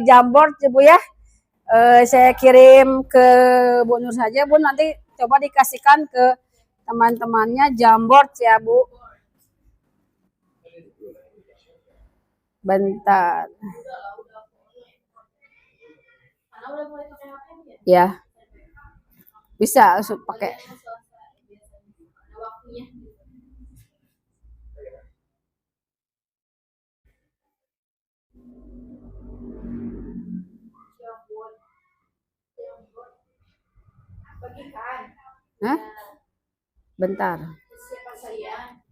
Jamboard Bu ya. Saya kirim ke Bu Nur saja Bu, nanti coba dikasihkan ke teman-temannya Jamboard ya Bu. Bentar. Ya. Bisa pakai. Hah? Bentar.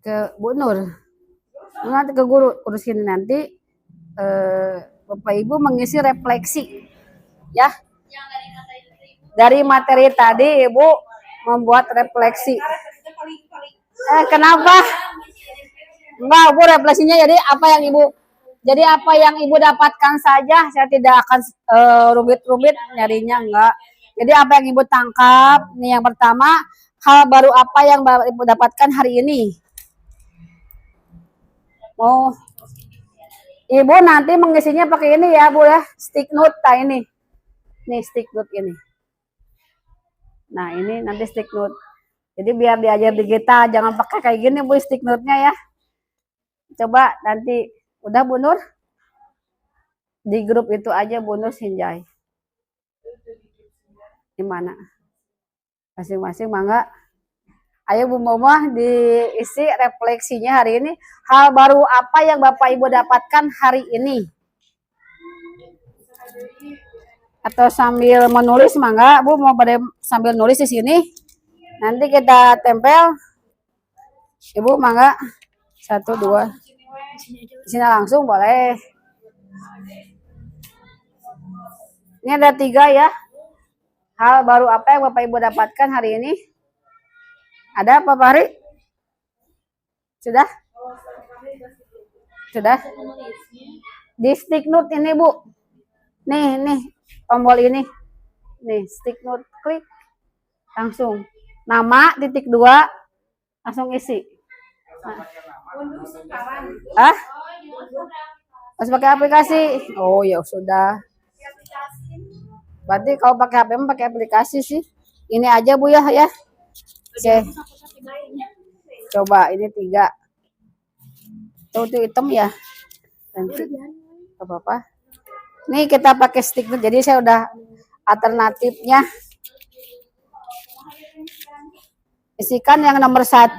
Ke Bu Nur. Nanti ke guru urus sini nanti Bapak Ibu mengisi refleksi ya. Dari materi tadi Ibu membuat refleksi. Kenapa? Enggak, Bu, refleksinya jadi apa yang Ibu dapatkan saja. Saya tidak akan rumit-rumit nyarinya, enggak. Jadi apa yang Ibu tangkap? Nih yang pertama, hal baru apa yang Ibu dapatkan hari ini? Oh, Ibu nanti mengisinya pakai ini ya Bu ya, stick note ini. Nih stick note ini. Nah ini nanti stick note. Jadi biar diajar di kita, jangan pakai kayak gini Bu stick note-nya ya. Coba nanti, udah Bu Nur? Di grup itu aja Bu Nur Sinjai. Gimana? Masing-masing mangga. Ayo Bu Momah diisi refleksinya hari ini. Hal baru apa yang Bapak Ibu dapatkan hari ini? Atau sambil menulis mangga, Bu mau pada sambil nulis di sini. Nanti kita tempel. Ibu mangga. 1, 2. Di sini langsung boleh. Ini ada 3 ya. Hal baru apa yang Bapak Ibu dapatkan hari ini? Ada apa Pak Hari? Sudah? Sudah? Di stick note ini Bu. Nih, tombol ini. Nih, stick note, klik. Langsung. Nama, titik 2. Langsung isi. Nah. Harus pakai aplikasi. Oh ya sudah. Berarti kalau pakai HP pakai aplikasi sih. Ini aja Bu ya. Oke. Coba ini 3. Tuh hitam ya. Nanti apa-apa. Nih kita pakai stick note. Jadi saya udah alternatifnya. Isikan yang nomor 1.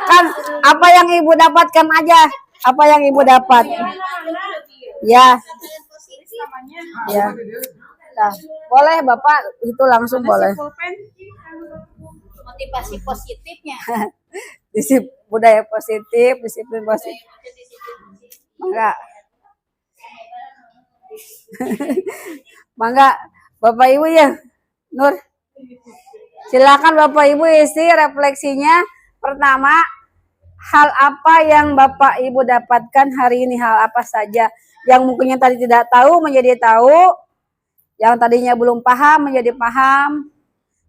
Kan apa yang Ibu dapatkan aja. Apa yang Ibu dapat? Ya. Ya. Nah, boleh Bapak itu langsung boleh. Motivasi positifnya. Budaya positif, disiplin positif. Mangga. Mangga Bapak Ibu ya. Nur. Silakan Bapak Ibu isi refleksinya. Pertama, hal apa yang Bapak Ibu dapatkan hari ini? Hal apa saja yang mungkin tadi tidak tahu menjadi tahu, yang tadinya belum paham menjadi paham.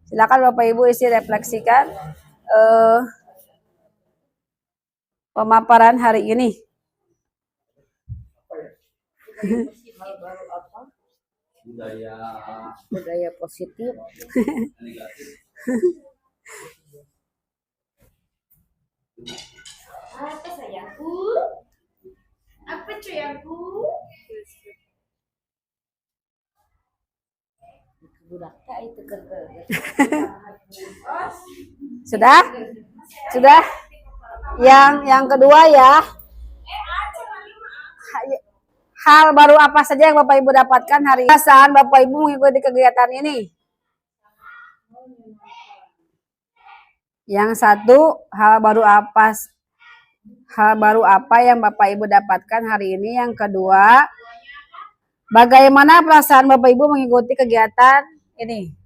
Silakan Bapak Ibu isi refleksikan pemaparan hari ini. Hal baru apa? Budaya positif. Apa sayangku? Apa sayangku? Budak itu Sudah? Sudah? Yang kedua ya. Hal baru apa saja yang Bapak Ibu dapatkan hari ini saat Bapak Ibu mengikuti kegiatan ini? Yang satu, hal baru apa yang Bapak Ibu dapatkan hari ini? Yang kedua, bagaimana perasaan Bapak Ibu mengikuti kegiatan ini?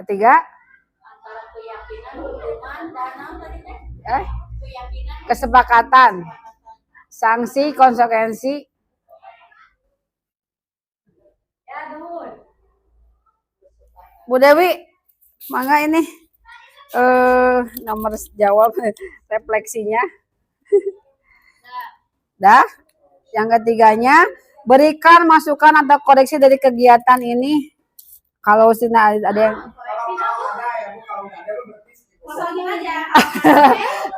Ketiga, Antara keyakinan, hukuman, dan keyakinan, kesepakatan, sanksi, konsekuensi. ya Dun. Bu Dewi, mangga ini nomor jawab refleksinya. Dah. Yang ketiganya, berikan masukan atau koreksi dari kegiatan ini. Kalau Sina ada yang Kosongin aja.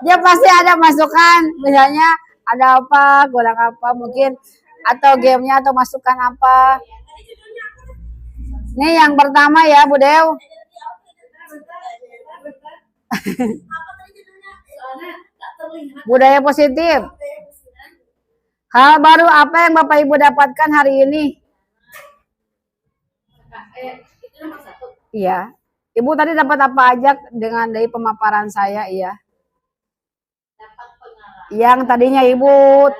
dia pasti ada masukan, misalnya ada apa, kurang apa mungkin, atau gamenya atau masukan apa. Ini yang pertama ya Bu Dew. Budaya positif. Hal baru apa yang Bapak Ibu dapatkan hari ini? Itu nomor 1. Iya. Ibu tadi dapat apa aja dengan dari pemaparan saya? Iya. Dapat pengalaman. Yang tadinya Ibu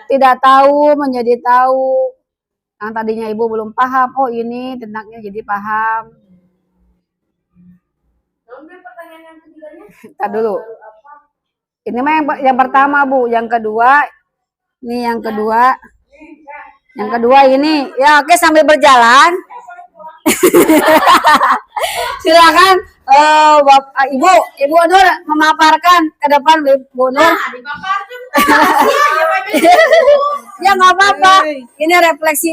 tidak tahu menjadi tahu. Yang tadinya Ibu belum paham, oh ini tentangnya jadi paham. Lalu pertanyaan yang ketiganya? Kita dulu. Ini mah yang pertama Bu, yang kedua ini yang kedua. Yang kedua ini. Ya oke, sambil berjalan. Silakan Bapak Ibu Nur memaparkan ke depan Bu Nur. Dipaparkan. Ya nggak apa-apa. Ini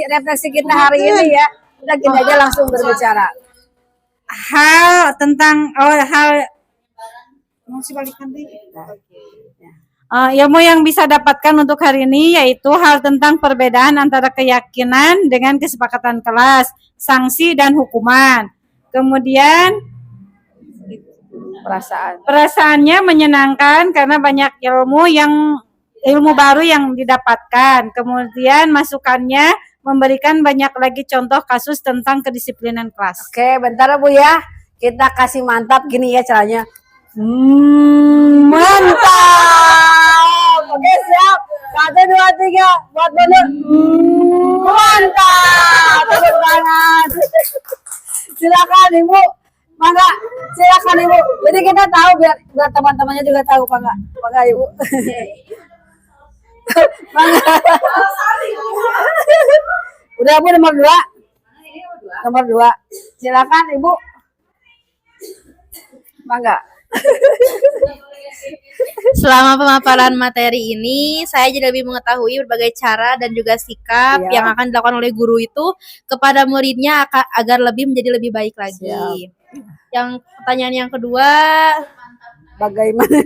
refleksi kita hari ini ya. Udah gini aja langsung berbicara. Hal tentang hal masih balikan deh. Ilmu yang bisa dapatkan untuk hari ini yaitu hal tentang perbedaan antara keyakinan dengan kesepakatan kelas, sanksi dan hukuman. Kemudian perasaannya menyenangkan karena banyak ilmu baru yang didapatkan. Kemudian masukannya memberikan banyak lagi contoh kasus tentang kedisiplinan kelas. Oke, bentar Bu ya. Kita kasih mantap gini ya caranya. Mantap. Oke, siap. 1, 2, 3 buat Bu Nur. Mantap. Tepuk tangan. Silakan Ibu. Mangga, silakan Ibu. Jadi kita tahu biar teman-temannya juga tahu, Mangga Ibu. Mangga. Udah Bu, nomor 2. Nomor 2. Silakan Ibu. Mangga. Selama pemaparan materi ini, saya jadi lebih mengetahui berbagai cara dan juga sikap yang akan dilakukan oleh guru itu kepada muridnya agar menjadi lebih baik lagi. Yang pertanyaan yang kedua, bagaimana?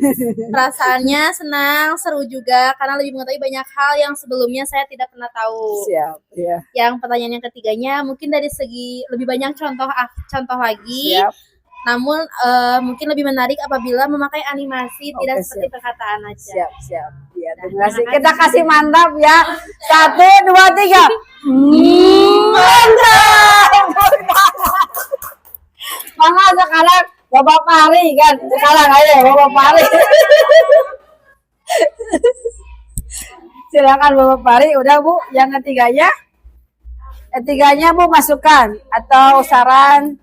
Perasaannya senang, seru juga karena lebih mengetahui banyak hal yang sebelumnya saya tidak pernah tahu. Siap, ya. Yang pertanyaan yang ketiganya, mungkin dari segi lebih banyak contoh lagi. Siap. Namun mungkin lebih menarik apabila memakai animasi, tidak seperti perkataan aja. Siap. Ya, terima kasih. Kita kasih mantap ya. 1, 2, 3. Mantap. Mangga sekarang Bapak Pari kan. Sekarang aja Bapak Pari. Silakan Bapak Pari. Udah Bu, yang ketiganya? Ketiganya Bu, masukan atau saran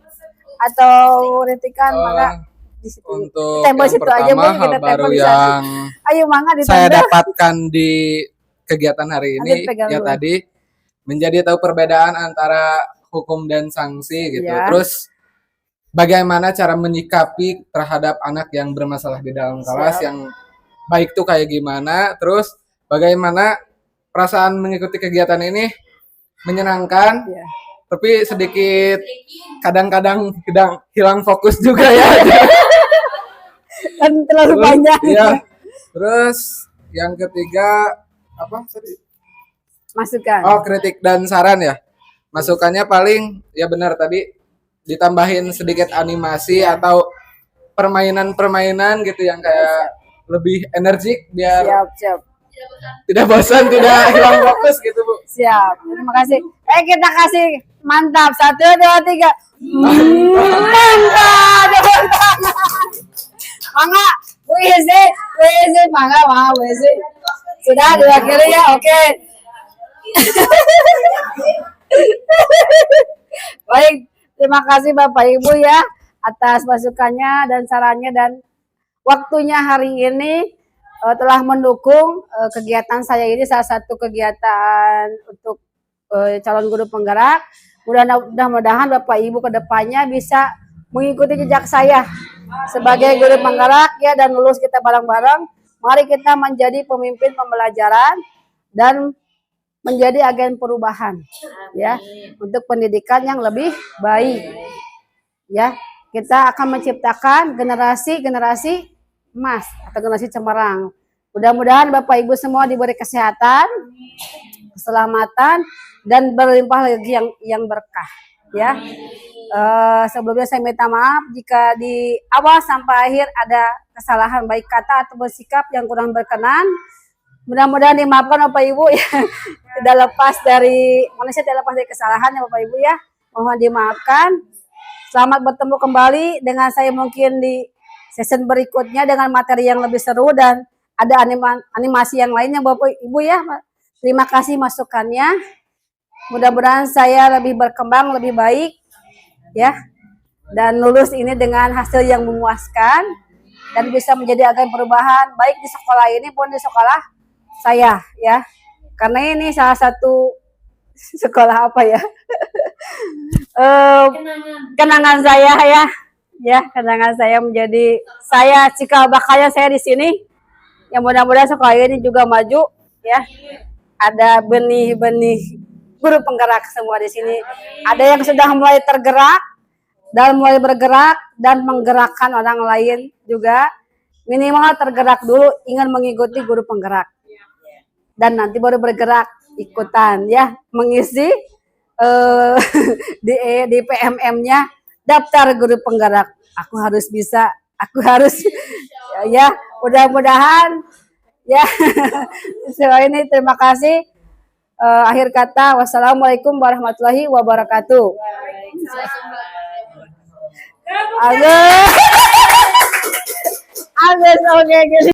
atau kritikan, maka di situ. Untuk tembok yang situ pertama aja Bu, hal kita baru di yang ayo mangga saya dapatkan di kegiatan hari Nanti ini pegang ya dulu. tadi menjadi tahu perbedaan antara hukum dan sanksi gitu. Ya. Terus bagaimana cara menyikapi terhadap anak yang bermasalah di dalam kelas, yang baik tuh kayak gimana, terus bagaimana perasaan mengikuti kegiatan ini menyenangkan, Ya. tapi sedikit kadang-kadang hilang fokus juga ya. Kan terlalu banyak. Iya. Terus yang ketiga apa tadi? Masukan. Oh, kritik dan saran ya. Masukannya paling ya benar tadi ditambahin sedikit animasi atau permainan-permainan gitu yang kayak lebih energik biar Siap. tidak bosan, tidak hilang fokus gitu, Bu. Siap. Terima kasih. Kita kasih mantap. 1, 2, 3. Mantap. Mangga. WC. Mangga. WC. Sudah 2 kali ya. Oke. Baik. Terima kasih Bapak Ibu ya atas masukannya dan sarannya dan waktunya hari ini telah mendukung kegiatan saya ini, salah satu kegiatan untuk calon guru penggerak. Mudah-mudahan Bapak Ibu kedepannya bisa mengikuti jejak saya sebagai guru penggerak ya, dan lulus kita bareng-bareng. Mari kita menjadi pemimpin pembelajaran dan menjadi agen perubahan ya untuk pendidikan yang lebih baik ya. Kita akan menciptakan generasi emas atau generasi cemerlang. Mudah-mudahan Bapak Ibu semua diberi kesehatan, keselamatan, dan berlimpah rezeki yang berkah ya. Sebelumnya saya minta maaf jika di awal sampai akhir ada kesalahan baik kata atau bersikap yang kurang berkenan. Mudah-mudahan dimaafkan Bapak Ibu ya. Tidak lepas dari manusia, tidak lepas dari kesalahan ya Bapak Ibu ya. Mohon dimaafkan. Selamat bertemu kembali dengan saya mungkin di season berikutnya dengan materi yang lebih seru dan ada animasi yang lainnya Bapak Ibu ya. Terima kasih masukannya. Mudah-mudahan saya lebih berkembang, lebih baik ya. Dan lulus ini dengan hasil yang memuaskan dan bisa menjadi agen perubahan baik di sekolah ini pun di sekolah saya ya. Karena ini salah satu sekolah apa ya? Kenangan saya ya, kenangan saya menjadi saya cikal bakalnya saya di sini. Yang mudah-mudahan sekolah ini juga maju ya. Ada benih-benih guru penggerak semua di sini. Ada yang sudah mulai tergerak dan mulai bergerak dan menggerakkan orang lain juga. Minimal tergerak dulu ingin mengikuti guru penggerak. Dan nanti baru bergerak ikutan ya, mengisi di PMM-nya daftar guru penggerak. Aku harus bisa, aku harus ya, mudah-mudahan ya. Setelah ini terima kasih. Akhir kata, wassalamualaikum warahmatullahi wabarakatuh. Agus, oke gini.